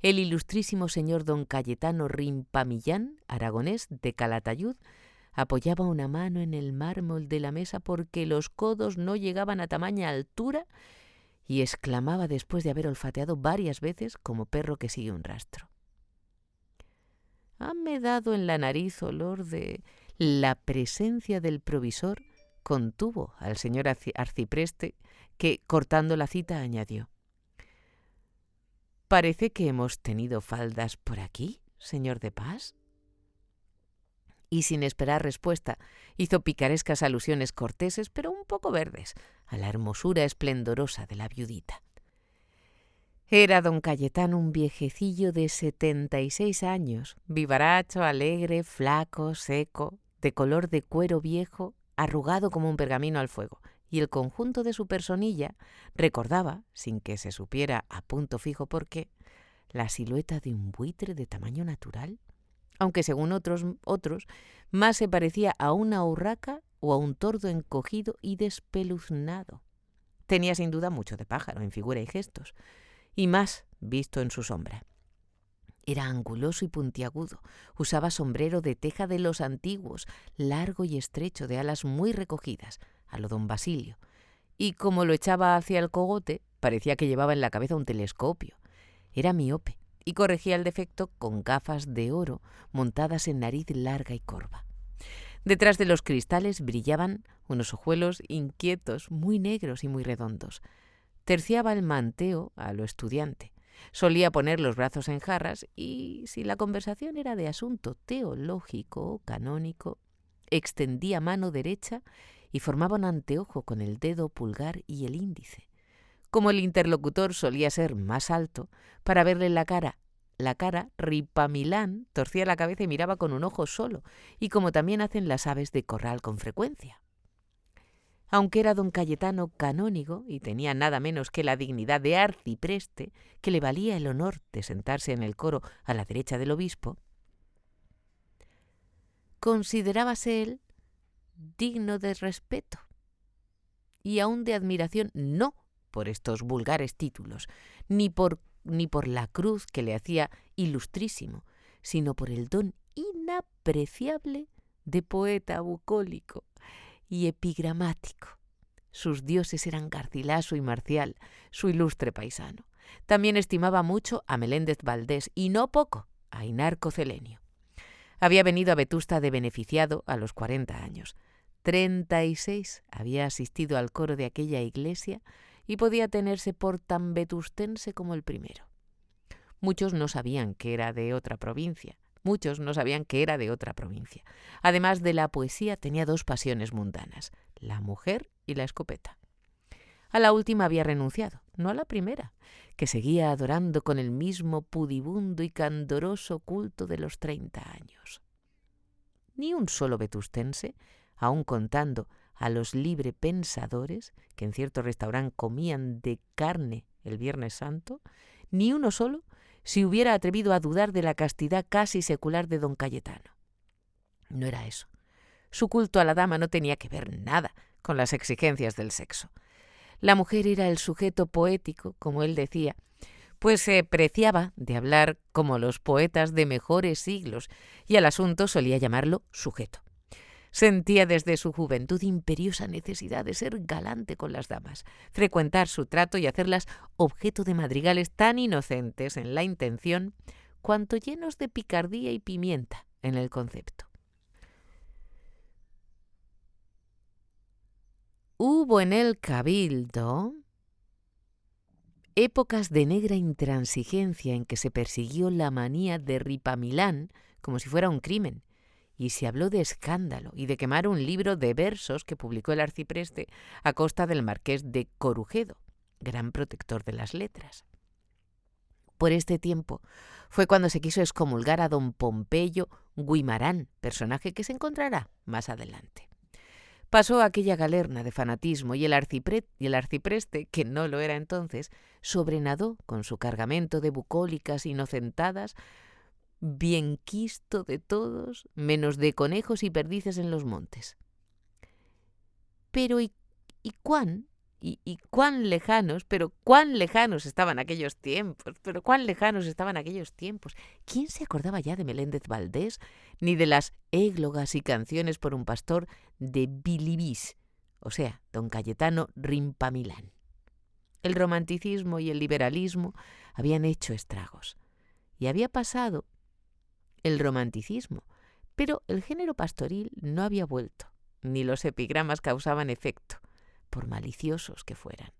el ilustrísimo señor don Cayetano Rimpamillán, aragonés de Calatayud, apoyaba una mano en el mármol de la mesa porque los codos no llegaban a tamaña altura y exclamaba después de haber olfateado varias veces como perro que sigue un rastro: «Hame dado en la nariz olor de...». La presencia del provisor contuvo al señor arcipreste, que, cortando la cita, añadió: «Parece que hemos tenido faldas por aquí, señor de Pas». Y sin esperar respuesta, hizo picarescas alusiones corteses, pero un poco verdes, a la hermosura esplendorosa de la viudita. Era don Cayetano un viejecillo de 76 años, vivaracho, alegre, flaco, seco, de color de cuero viejo, arrugado como un pergamino al fuego, y el conjunto de su personilla recordaba, sin que se supiera a punto fijo por qué, la silueta de un buitre de tamaño natural, aunque según otros más se parecía a una urraca o a un tordo encogido y despeluznado. Tenía sin duda mucho de pájaro en figura y gestos, y más visto en su sombra. Era anguloso y puntiagudo, usaba sombrero de teja de los antiguos, largo y estrecho, de alas muy recogidas, a lo don Basilio, y como lo echaba hacia el cogote, parecía que llevaba en la cabeza un telescopio. Era miope y corregía el defecto con gafas de oro montadas en nariz larga y corva. Detrás de los cristales brillaban unos ojuelos inquietos, muy negros y muy redondos. Terciaba el manteo a lo estudiante. Solía poner los brazos en jarras y, si la conversación era de asunto teológico o canónico, extendía mano derecha y formaba un anteojo con el dedo pulgar y el índice. Como el interlocutor solía ser más alto, para verle la cara, Ripamilán torcía la cabeza y miraba con un ojo solo, y como también hacen las aves de corral con frecuencia. Aunque era don Cayetano canónigo y tenía nada menos que la dignidad de arcipreste, que le valía el honor de sentarse en el coro a la derecha del obispo, considerábase él digno de respeto y aun de admiración, no por estos vulgares títulos, ni por la cruz que le hacía ilustrísimo, sino por el don inapreciable de poeta bucólico y epigramático. Sus dioses eran Garcilaso y Marcial, su ilustre paisano. También estimaba mucho a Meléndez Valdés y no poco a Inarco Celenio. Había venido a Vetusta de beneficiado a los 40 años. 36 había asistido al coro de aquella iglesia y podía tenerse por tan vetustense como el primero. Muchos no sabían que era de otra provincia. Además de la poesía, tenía dos pasiones mundanas, la mujer y la escopeta. A la última había renunciado, no a la primera, que seguía adorando con el mismo pudibundo y candoroso culto de los 30 años. Ni un solo vetustense, aun contando a los librepensadores, que en cierto restaurante comían de carne el Viernes Santo, ni uno solo se hubiera atrevido a dudar de la castidad casi secular de don Cayetano. No era eso. Su culto a la dama no tenía que ver nada con las exigencias del sexo. La mujer era el sujeto poético, como él decía, pues se preciaba de hablar como los poetas de mejores siglos y al asunto solía llamarlo sujeto. Sentía desde su juventud imperiosa necesidad de ser galante con las damas, frecuentar su trato y hacerlas objeto de madrigales tan inocentes en la intención cuanto llenos de picardía y pimienta en el concepto. Hubo en el cabildo épocas de negra intransigencia en que se persiguió la manía de Ripamilán como si fuera un crimen, y se habló de escándalo y de quemar un libro de versos que publicó el arcipreste a costa del marqués de Corujedo, gran protector de las letras. Por este tiempo fue cuando se quiso excomulgar a don Pompeyo Guimarán, personaje que se encontrará más adelante. Pasó aquella galerna de fanatismo y el arcipreste, que no lo era entonces, sobrenadó con su cargamento de bucólicas inocentadas, bien quisto de todos, menos de conejos y perdices en los montes. Pero cuán lejanos, pero cuán lejanos estaban aquellos tiempos, ¿Quién se acordaba ya de Meléndez Valdés, ni de las églogas y canciones por un pastor de Bilibís, o sea, don Cayetano Rimpamilán? El romanticismo y el liberalismo habían hecho estragos, y había pasado el romanticismo, pero el género pastoril no había vuelto, ni los epigramas causaban efecto, por maliciosos que fueran.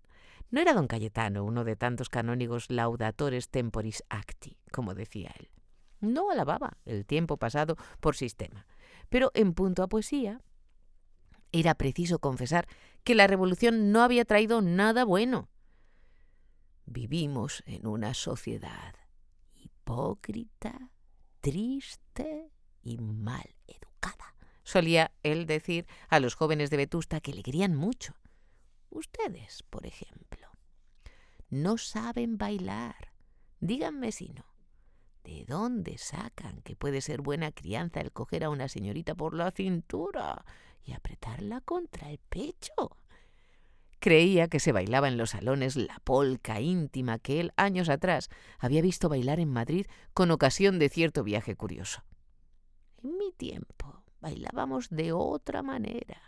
No era don Cayetano uno de tantos canónigos laudatores temporis acti, como decía él. No alababa el tiempo pasado por sistema, pero en punto a poesía era preciso confesar que la revolución no había traído nada bueno. Vivimos en una sociedad hipócrita, triste y mal educada, solía él decir a los jóvenes de Vetusta, que le querían mucho. Ustedes, por ejemplo, no saben bailar. Díganme si no. ¿De dónde sacan que puede ser buena crianza el coger a una señorita por la cintura y apretarla contra el pecho? Creía que se bailaba en los salones la polca íntima que él, años atrás, había visto bailar en Madrid con ocasión de cierto viaje curioso. En mi tiempo bailábamos de otra manera.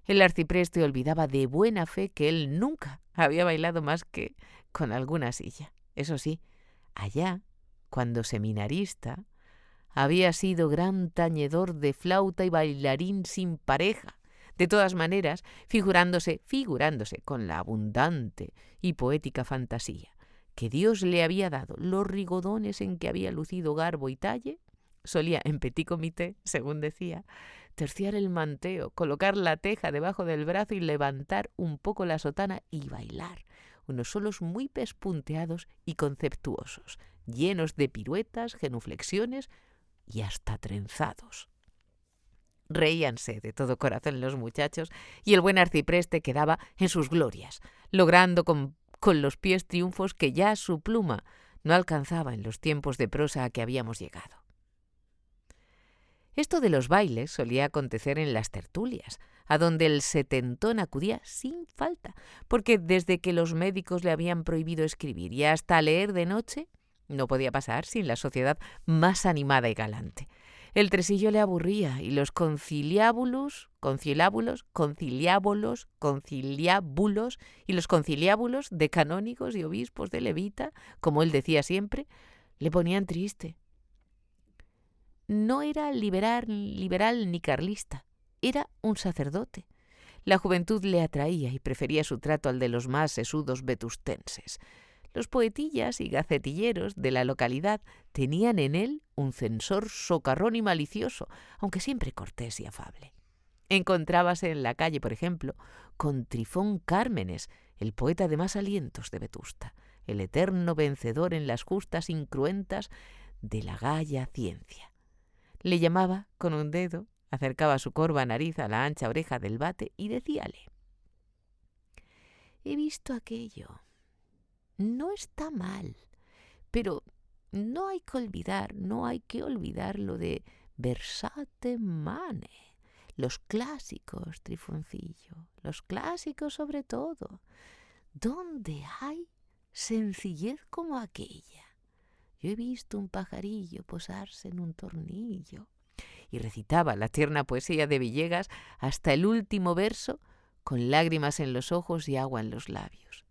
El arcipreste olvidaba de buena fe que él nunca había bailado más que con alguna silla. Eso sí, allá, cuando seminarista, había sido gran tañedor de flauta y bailarín sin pareja. De todas maneras, figurándose con la abundante y poética fantasía que Dios le había dado, los rigodones en que había lucido garbo y talle, solía en petit comité, según decía, terciar el manteo, colocar la teja debajo del brazo y levantar un poco la sotana y bailar, unos solos muy pespunteados y conceptuosos, llenos de piruetas, genuflexiones y hasta trenzados. Reíanse de todo corazón los muchachos y el buen arcipreste quedaba en sus glorias, logrando con los pies triunfos que ya su pluma no alcanzaba en los tiempos de prosa a que habíamos llegado. Esto de los bailes solía acontecer en las tertulias, a donde el setentón acudía sin falta, porque desde que los médicos le habían prohibido escribir y hasta leer de noche, no podía pasar sin la sociedad más animada y galante. El tresillo le aburría y los conciliábulos y los conciliábulos de canónigos y obispos de levita, como él decía siempre, le ponían triste. No era liberal ni carlista, era un sacerdote. La juventud le atraía y prefería su trato al de los más sesudos vetustenses. Los poetillas y gacetilleros de la localidad tenían en él un censor socarrón y malicioso, aunque siempre cortés y afable. Encontrábase en la calle, por ejemplo, con Trifón Cármenes, el poeta de más alientos de Vetusta, el eterno vencedor en las justas incruentas de la gaya ciencia. Le llamaba con un dedo, acercaba su corva nariz a la ancha oreja del vate y decíale: «He visto aquello. No está mal, pero no hay que olvidar lo de versate mane. Los clásicos, Trifoncillo, los clásicos sobre todo. ¿Dónde hay sencillez como aquella? Yo he visto un pajarillo posarse en un tornillo». Y recitaba la tierna poesía de Villegas hasta el último verso, con lágrimas en los ojos y agua en los labios.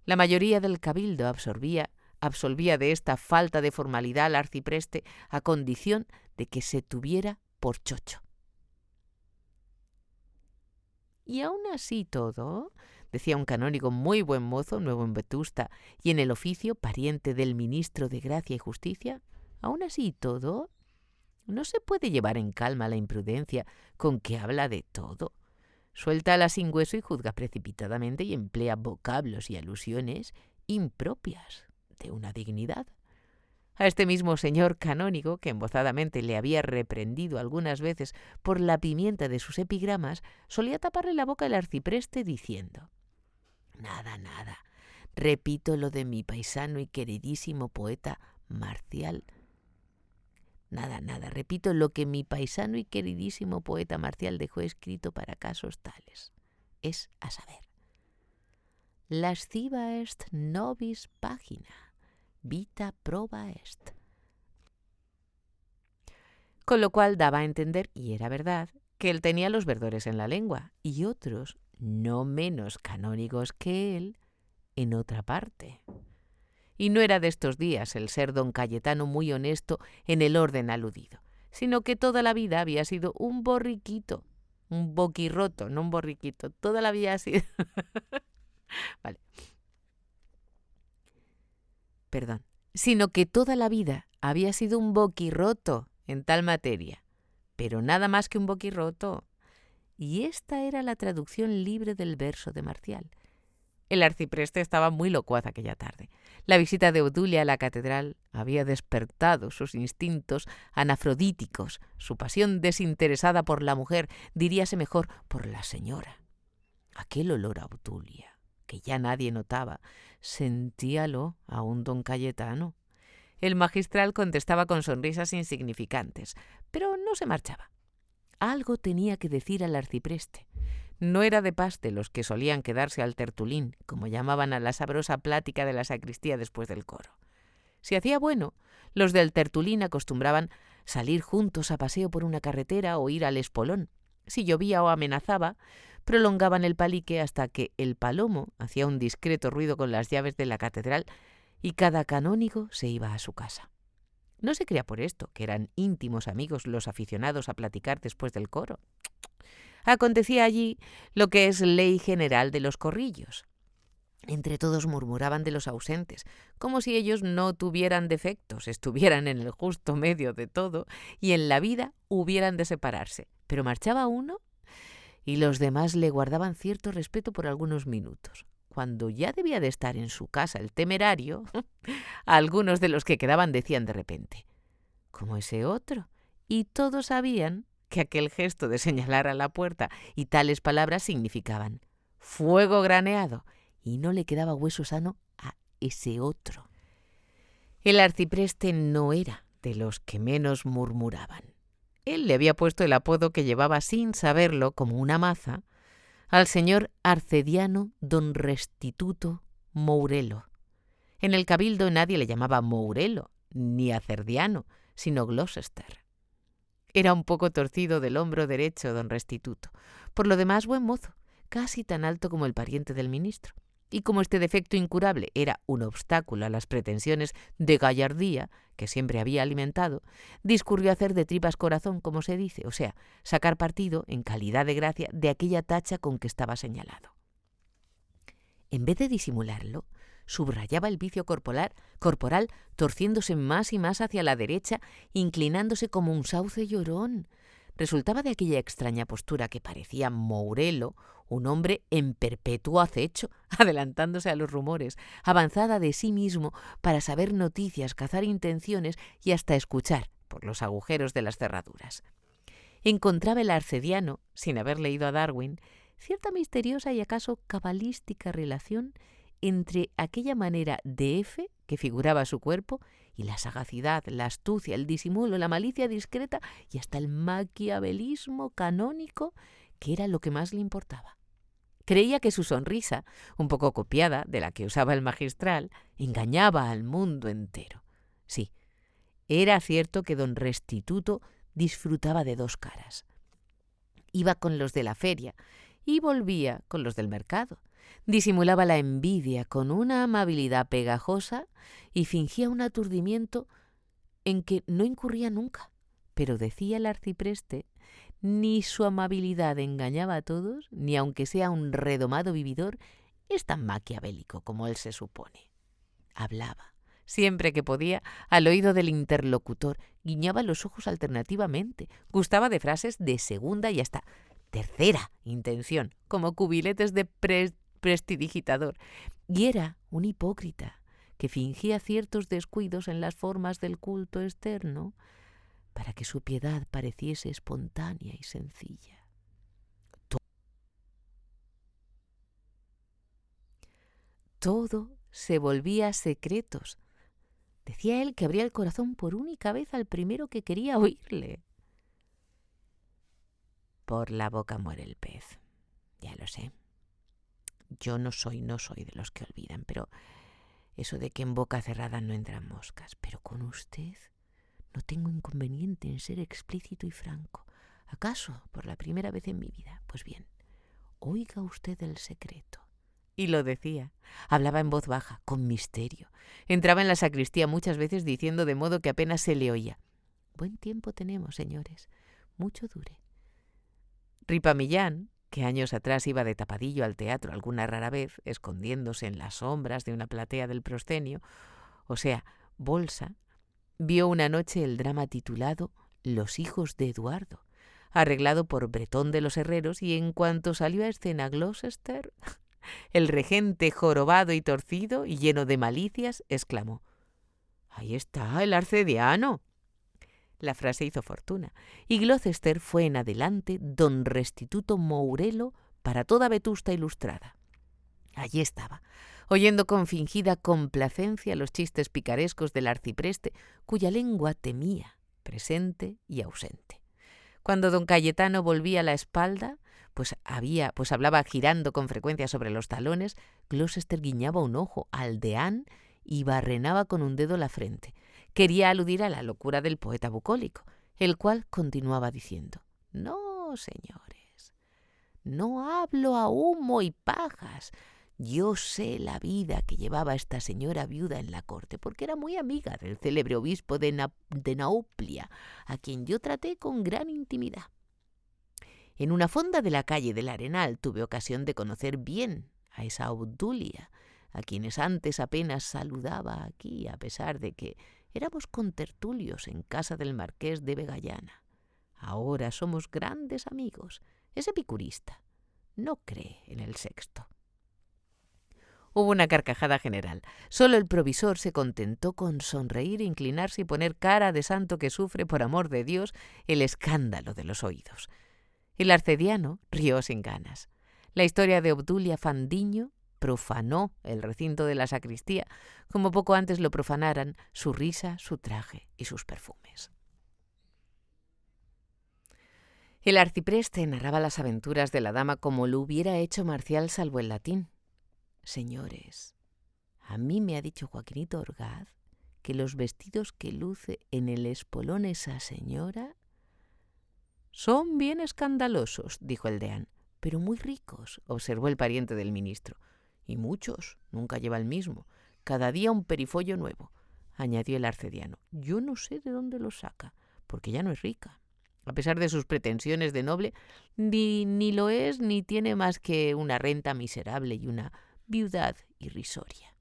La mayoría del cabildo absolvía de esta falta de formalidad al arcipreste a condición de que se tuviera por chocho. Y aún así todo, decía un canónigo muy buen mozo, nuevo en Vetusta, y en el oficio pariente del ministro de Gracia y Justicia, aún así todo, no se puede llevar en calma la imprudencia con que habla de todo. Suelta la sin hueso y juzga precipitadamente y emplea vocablos y alusiones impropias de una dignidad. A este mismo señor canónigo, que embozadamente le había reprendido algunas veces por la pimienta de sus epigramas, solía taparle la boca el arcipreste diciendo: «Nada, nada, repito lo de mi paisano y queridísimo poeta Marcial. Nada, nada, repito lo que mi paisano y queridísimo poeta Marcial dejó escrito para casos tales. Es a saber: lasciva est nobis pagina, vita proba est». Con lo cual daba a entender, y era verdad, que él tenía los verdores en la lengua y otros, no menos canónigos que él, en otra parte. Y no era de estos días el ser don Cayetano muy honesto en el orden aludido, sino que toda la vida había sido un borriquito, un boquirroto, no un borriquito, toda la vida ha sido... Vale. Perdón. Sino que toda la vida había sido un boquirroto en tal materia, pero nada más que un boquirroto. Y esta era la traducción libre del verso de Marcial. El arcipreste estaba muy locuaz aquella tarde. La visita de Obdulia a la catedral había despertado sus instintos anafrodíticos, su pasión desinteresada por la mujer, diríase mejor, por la señora. Aquel olor a Obdulia, que ya nadie notaba, sentíalo aún don Cayetano. El magistral contestaba con sonrisas insignificantes, pero no se marchaba. Algo tenía que decir al arcipreste. No era de paste los que solían quedarse al tertulín, como llamaban a la sabrosa plática de la sacristía después del coro. Si hacía bueno, los del tertulín acostumbraban salir juntos a paseo por una carretera o ir al espolón. Si llovía o amenazaba, prolongaban el palique hasta que el palomo hacía un discreto ruido con las llaves de la catedral y cada canónigo se iba a su casa. No se crea por esto que eran íntimos amigos los aficionados a platicar después del coro. Acontecía allí lo que es ley general de los corrillos. Entre todos murmuraban de los ausentes, como si ellos no tuvieran defectos, estuvieran en el justo medio de todo y en la vida hubieran de separarse. Pero marchaba uno y los demás le guardaban cierto respeto por algunos minutos. Cuando ya debía de estar en su casa el temerario, algunos de los que quedaban decían de repente: «¿Cómo ese otro?» Y todos sabían que aquel gesto de señalar a la puerta y tales palabras significaban fuego graneado, y no le quedaba hueso sano a ese otro. El arcipreste no era de los que menos murmuraban. Él le había puesto el apodo que llevaba sin saberlo, como una maza, al señor arcediano don Restituto Mourelo. En el cabildo nadie le llamaba Mourelo, ni acerdiano, sino Gloucester. Era un poco torcido del hombro derecho don Restituto. Por lo demás, buen mozo, casi tan alto como el pariente del ministro. Y como este defecto incurable era un obstáculo a las pretensiones de gallardía que siempre había alimentado, discurrió hacer de tripas corazón, como se dice, o sea, sacar partido, en calidad de gracia, de aquella tacha con que estaba señalado. En vez de disimularlo, subrayaba el vicio corporal, torciéndose más y más hacia la derecha, inclinándose como un sauce llorón. Resultaba de aquella extraña postura que parecía Mourelo, un hombre en perpetuo acecho, adelantándose a los rumores, avanzada de sí mismo para saber noticias, cazar intenciones y hasta escuchar por los agujeros de las cerraduras. Encontraba el arcediano, sin haber leído a Darwin, cierta misteriosa y acaso cabalística relación entre aquella manera de F que figuraba su cuerpo y la sagacidad, la astucia, el disimulo, la malicia discreta y hasta el maquiavelismo canónico, que era lo que más le importaba. Creía que su sonrisa, un poco copiada de la que usaba el magistral, engañaba al mundo entero. Sí, era cierto que don Restituto disfrutaba de dos caras. Iba con los de la feria y volvía con los del mercado. Disimulaba la envidia con una amabilidad pegajosa y fingía un aturdimiento en que no incurría nunca. Pero decía el arcipreste, ni su amabilidad engañaba a todos, ni aunque sea un redomado vividor, es tan maquiavélico como él se supone. Hablaba, siempre que podía, al oído del interlocutor, guiñaba los ojos alternativamente, gustaba de frases de segunda y hasta tercera intención, como cubiletes de prestidigitador, y era un hipócrita que fingía ciertos descuidos en las formas del culto externo para que su piedad pareciese espontánea y sencilla. Todo se volvía secretos. Decía él que abría el corazón por única vez al primero que quería oírle. Por la boca muere el pez. Ya lo sé. Yo no soy de los que olvidan, pero eso de que en boca cerrada no entran moscas. Pero con usted no tengo inconveniente en ser explícito y franco. ¿Acaso por la primera vez en mi vida? Pues bien, oiga usted el secreto. Y lo decía. Hablaba en voz baja, con misterio. Entraba en la sacristía muchas veces diciendo de modo que apenas se le oía: buen tiempo tenemos, señores. Mucho dure. Ripamillán, que años atrás iba de tapadillo al teatro alguna rara vez, escondiéndose en las sombras de una platea del proscenio, o sea, Bolsa, vio una noche el drama titulado Los hijos de Eduardo, arreglado por Bretón de los Herreros, y en cuanto salió a escena Gloucester, el regente, jorobado y torcido y lleno de malicias, exclamó: «¡Ahí está el arcediano!». La frase hizo fortuna, y Gloucester fue en adelante don Restituto Mourelo para toda Vetusta ilustrada. Allí estaba, oyendo con fingida complacencia los chistes picarescos del arcipreste, cuya lengua temía, presente y ausente. Cuando don Cayetano volvía la espalda, pues hablaba girando con frecuencia sobre los talones, Gloucester guiñaba un ojo al deán y barrenaba con un dedo la frente. Quería aludir a la locura del poeta bucólico, el cual continuaba diciendo: «No, señores, no hablo a humo y pajas. Yo sé la vida que llevaba esta señora viuda en la corte, porque era muy amiga del célebre obispo de Nauplia, a quien yo traté con gran intimidad. En una fonda de la calle del Arenal tuve ocasión de conocer bien a esa Obdulia, a quienes antes apenas saludaba aquí, a pesar de que éramos contertulios en casa del marqués de Vegallana. Ahora somos grandes amigos. Es epicurista. No cree en el sexto». Hubo una carcajada general. Solo el provisor se contentó con sonreír, inclinarse y poner cara de santo que sufre, por amor de Dios, el escándalo de los oídos. El arcediano rió sin ganas. La historia de Obdulia Fandiño profanó el recinto de la sacristía, como poco antes lo profanaran su risa, su traje y sus perfumes. El arcipreste narraba las aventuras de la dama como lo hubiera hecho Marcial, salvo el latín. «Señores, a mí me ha dicho Joaquinito Orgaz que los vestidos que luce en el espolón esa señora son bien escandalosos», dijo el deán. «Pero muy ricos», observó el pariente del ministro. «Y muchos, nunca lleva el mismo. Cada día un perifollo nuevo», añadió el arcediano. «Yo no sé de dónde los saca, porque ya no es rica. A pesar de sus pretensiones de noble, ni lo es ni tiene más que una renta miserable y una viudad irrisoria».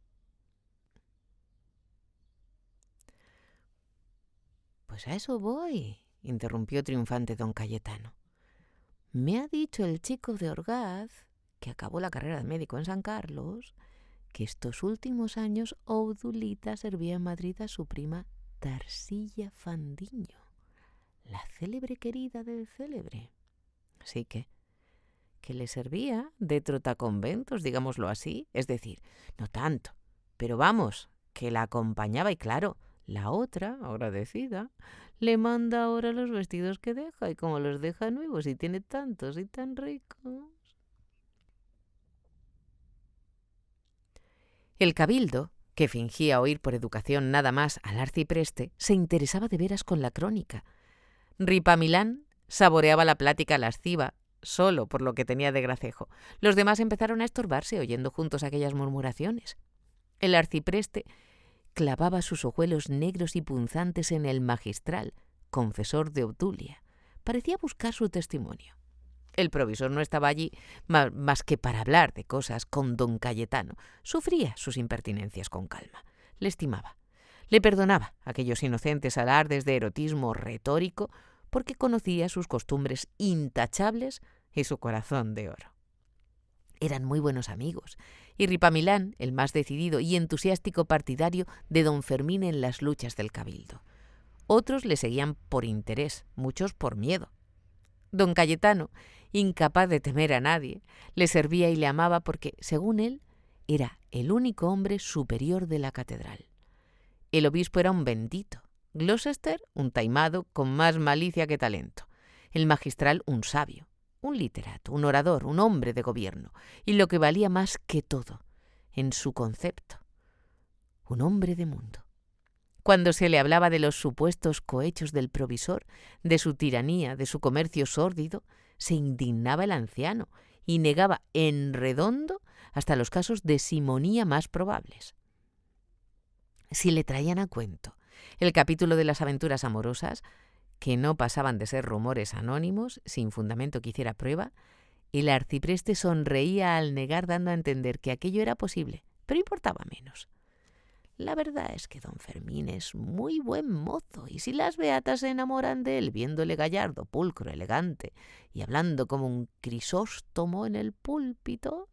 «Pues a eso voy», interrumpió triunfante don Cayetano. «Me ha dicho el chico de Orgaz, que acabó la carrera de médico en San Carlos, que estos últimos años Obdulita servía en Madrid a su prima Tarsilla Fandiño, la célebre querida del célebre. Así que le servía de trotaconventos, digámoslo así, es decir, no tanto, pero vamos, que la acompañaba y claro, la otra, agradecida, le manda ahora los vestidos que deja, y como los deja nuevos y tiene tantos y tan ricos». El cabildo, que fingía oír por educación nada más al arcipreste, se interesaba de veras con la crónica. Ripamilán saboreaba la plática lasciva, solo por lo que tenía de gracejo. Los demás empezaron a estorbarse oyendo juntos aquellas murmuraciones. El arcipreste clavaba sus ojuelos negros y punzantes en el magistral, confesor de Obdulia. Parecía buscar su testimonio. El provisor no estaba allí más que para hablar de cosas con don Cayetano. Sufría sus impertinencias con calma. Le estimaba. Le perdonaba aquellos inocentes alardes de erotismo retórico, porque conocía sus costumbres intachables y su corazón de oro. Eran muy buenos amigos, y Ripamilán, el más decidido y entusiástico partidario de don Fermín en las luchas del cabildo. Otros le seguían por interés, muchos por miedo. Don Cayetano, incapaz de temer a nadie, le servía y le amaba porque, según él, era el único hombre superior de la catedral. El obispo era un bendito, Gloucester un taimado con más malicia que talento, el magistral un sabio, un literato, un orador, un hombre de gobierno, y lo que valía más que todo, en su concepto, un hombre de mundo. Cuando se le hablaba de los supuestos cohechos del provisor, de su tiranía, de su comercio sórdido, se indignaba el anciano y negaba en redondo hasta los casos de simonía más probables. Si le traían a cuento el capítulo de las aventuras amorosas, que no pasaban de ser rumores anónimos, sin fundamento que hiciera prueba, el arcipreste sonreía al negar, dando a entender que aquello era posible, pero importaba menos. La verdad es que don Fermín es muy buen mozo, y si las beatas se enamoran de él viéndole gallardo, pulcro, elegante y hablando como un Crisóstomo en el púlpito,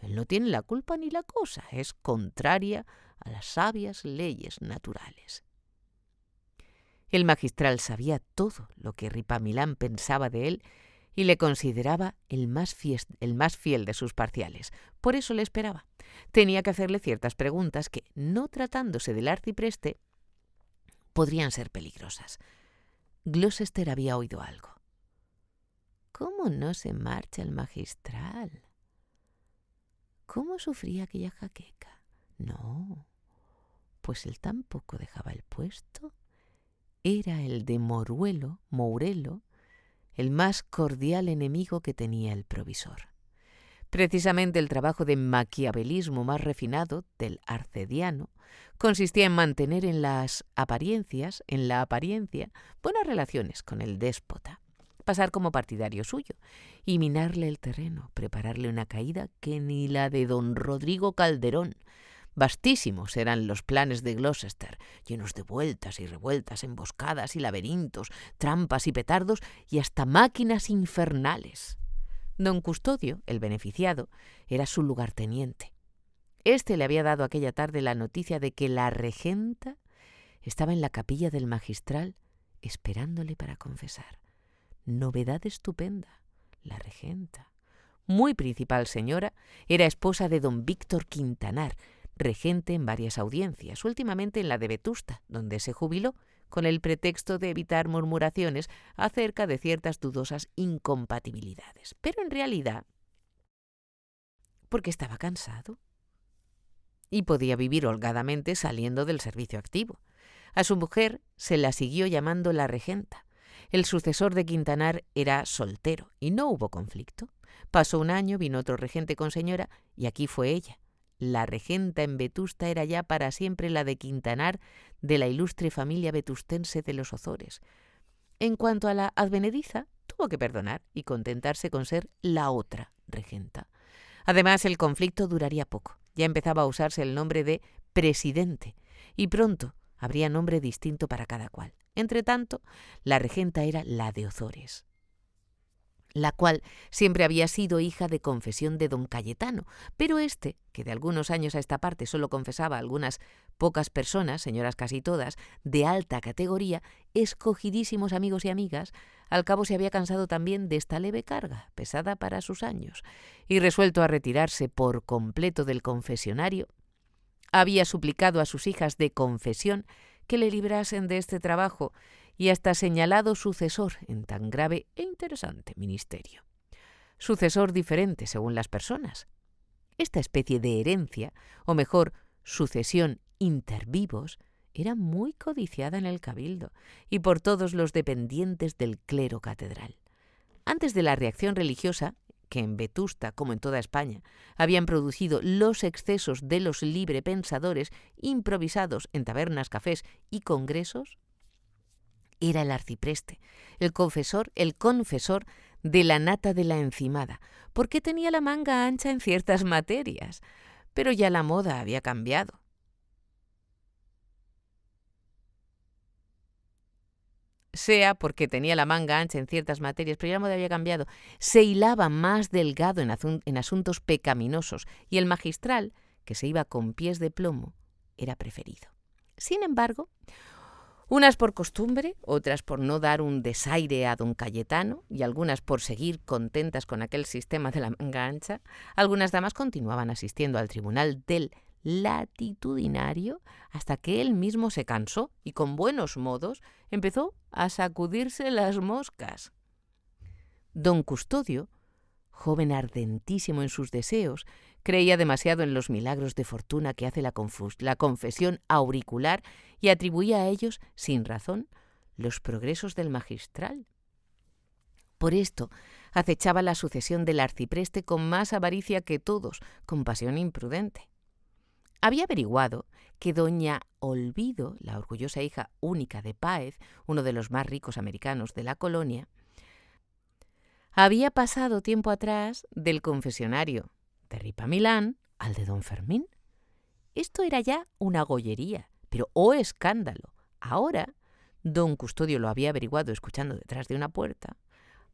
él no tiene la culpa ni la cosa, es contraria a las sabias leyes naturales. El magistral sabía todo lo que Ripamilán pensaba de él y le consideraba el más fiel de sus parciales. Por eso le esperaba. Tenía que hacerle ciertas preguntas que, no tratándose del arcipreste, podrían ser peligrosas. Gloucester había oído algo. ¿Cómo no se marcha el magistral? ¿Cómo sufría aquella jaqueca? No, pues él tampoco dejaba el puesto. Era el de Mourelo, el más cordial enemigo que tenía el provisor. Precisamente el trabajo de maquiavelismo más refinado del arcediano consistía en mantener en la apariencia, buenas relaciones con el déspota, pasar como partidario suyo y minarle el terreno, prepararle una caída que ni la de don Rodrigo Calderón. Vastísimos eran los planes de Gloucester, llenos de vueltas y revueltas, emboscadas y laberintos, trampas y petardos y hasta máquinas infernales. Don Custodio, el beneficiado, era su lugarteniente. Este le había dado aquella tarde la noticia de que la regenta estaba en la capilla del magistral esperándole para confesar. Novedad estupenda, la regenta, muy principal señora, era esposa de don Víctor Quintanar, regente en varias audiencias, últimamente en la de Vetusta, donde se jubiló, con el pretexto de evitar murmuraciones acerca de ciertas dudosas incompatibilidades. Pero en realidad, porque estaba cansado y podía vivir holgadamente saliendo del servicio activo. A su mujer se la siguió llamando la regenta. El sucesor de Quintanar era soltero y no hubo conflicto. Pasó un año, vino otro regente con señora y aquí fue ella. La regenta en Vetusta era ya para siempre la de Quintanar, de la ilustre familia vetustense de los Ozores. En cuanto a la advenediza, tuvo que perdonar y contentarse con ser la otra regenta. Además, el conflicto duraría poco. Ya empezaba a usarse el nombre de presidente y pronto habría nombre distinto para cada cual. Entretanto, la regenta era la de Ozores, la cual siempre había sido hija de confesión de don Cayetano, pero este, que de algunos años a esta parte solo confesaba a algunas pocas personas, señoras casi todas, de alta categoría, escogidísimos amigos y amigas, al cabo se había cansado también de esta leve carga, pesada para sus años, y resuelto a retirarse por completo del confesionario, había suplicado a sus hijas de confesión que le librasen de este trabajo y hasta señalado sucesor en tan grave e interesante ministerio. Sucesor diferente según las personas. Esta especie de herencia, o mejor, sucesión inter vivos, era muy codiciada en el cabildo y por todos los dependientes del clero catedral. Antes de la reacción religiosa, que en Vetusta, como en toda España, habían producido los excesos de los librepensadores improvisados en tabernas, cafés y congresos, era el arcipreste, el confesor de la nata de la encimada, porque tenía la manga ancha en ciertas materias, pero ya la moda había cambiado. sea porque tenía la manga ancha en ciertas materias, pero ya la moda había cambiado, se hilaba más delgado en asuntos pecaminosos y el magistral, que se iba con pies de plomo, era preferido. Sin embargo, unas por costumbre, otras por no dar un desaire a don Cayetano y algunas por seguir contentas con aquel sistema de la manga ancha, algunas damas continuaban asistiendo al tribunal del latitudinario hasta que él mismo se cansó y con buenos modos empezó a sacudirse las moscas. Don Custodio, joven ardentísimo en sus deseos, creía demasiado en los milagros de fortuna que hace la confesión auricular y atribuía a ellos, sin razón, los progresos del magistral. Por esto acechaba la sucesión del arcipreste con más avaricia que todos, con pasión imprudente. Había averiguado que doña Olvido, la orgullosa hija única de Páez, uno de los más ricos americanos de la colonia, había pasado tiempo atrás del confesionario de Ripamilán al de don Fermín. Esto era ya una gollería, pero ¡oh escándalo! Ahora, don Custodio lo había averiguado escuchando detrás de una puerta.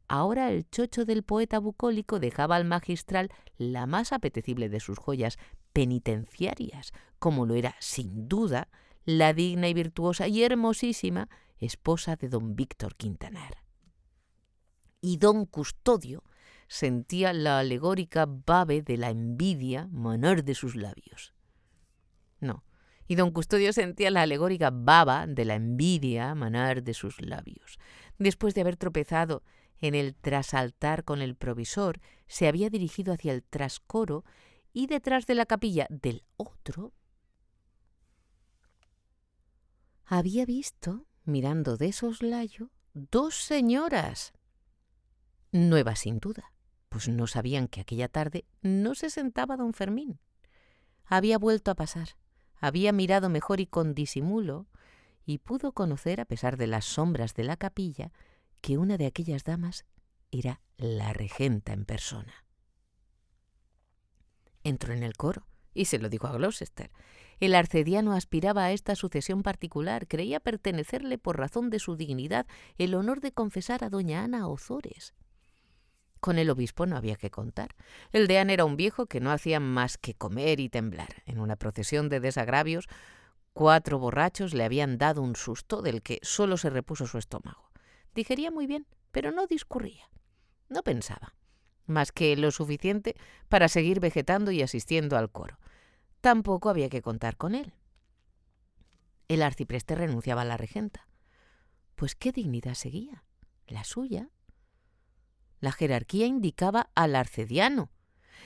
Ahora el chocho del poeta bucólico dejaba al magistral la más apetecible de sus joyas penitenciarias, como lo era, sin duda, la digna y virtuosa y hermosísima esposa de don Víctor Quintanar. Y don Custodio sentía la alegórica bave de la envidia manar de sus labios. No, y don Custodio sentía la alegórica baba de la envidia manar de sus labios. Después de haber tropezado en el trasaltar con el provisor, se había dirigido hacia el trascoro y detrás de la capilla del otro había visto, mirando de soslayo, dos señoras. Nuevas sin duda, pues no sabían que aquella tarde no se sentaba don Fermín. Había vuelto a pasar, había mirado mejor y con disimulo, y pudo conocer, a pesar de las sombras de la capilla, que una de aquellas damas era la regenta en persona. Entró en el coro y se lo dijo a Gloucester. El arcediano aspiraba a esta sucesión particular, creía pertenecerle por razón de su dignidad el honor de confesar a doña Ana Ozores. Con el obispo no había que contar. El deán era un viejo que no hacía más que comer y temblar. En una procesión de desagravios, 4 borrachos le habían dado un susto del que solo se repuso su estómago. Digería muy bien, pero no discurría. No pensaba, más que lo suficiente para seguir vegetando y asistiendo al coro. Tampoco había que contar con él. El arcipreste renunciaba a la regenta. Pues ¿qué dignidad seguía? La suya. La jerarquía indicaba al arcediano.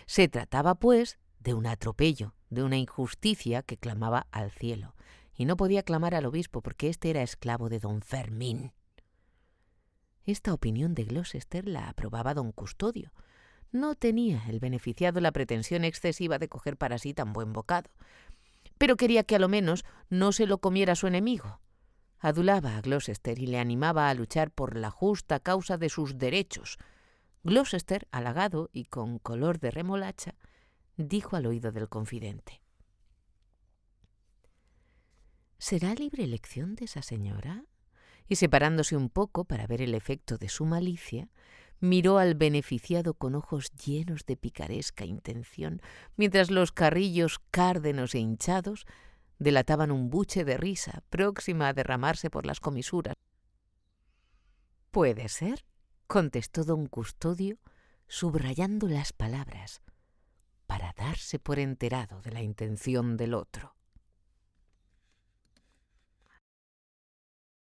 Se trataba, pues, de un atropello, de una injusticia que clamaba al cielo. Y no podía clamar al obispo porque éste era esclavo de don Fermín. Esta opinión de Gloucester la aprobaba don Custodio. No tenía el beneficiado la pretensión excesiva de coger para sí tan buen bocado, pero quería que a lo menos no se lo comiera su enemigo. Adulaba a Gloucester y le animaba a luchar por la justa causa de sus derechos. Gloucester, halagado y con color de remolacha, dijo al oído del confidente: ¿será libre elección de esa señora? Y separándose un poco para ver el efecto de su malicia, miró al beneficiado con ojos llenos de picaresca intención, mientras los carrillos cárdenos e hinchados delataban un buche de risa próxima a derramarse por las comisuras. «Puede ser», contestó don Custodio, subrayando las palabras, para darse por enterado de la intención del otro.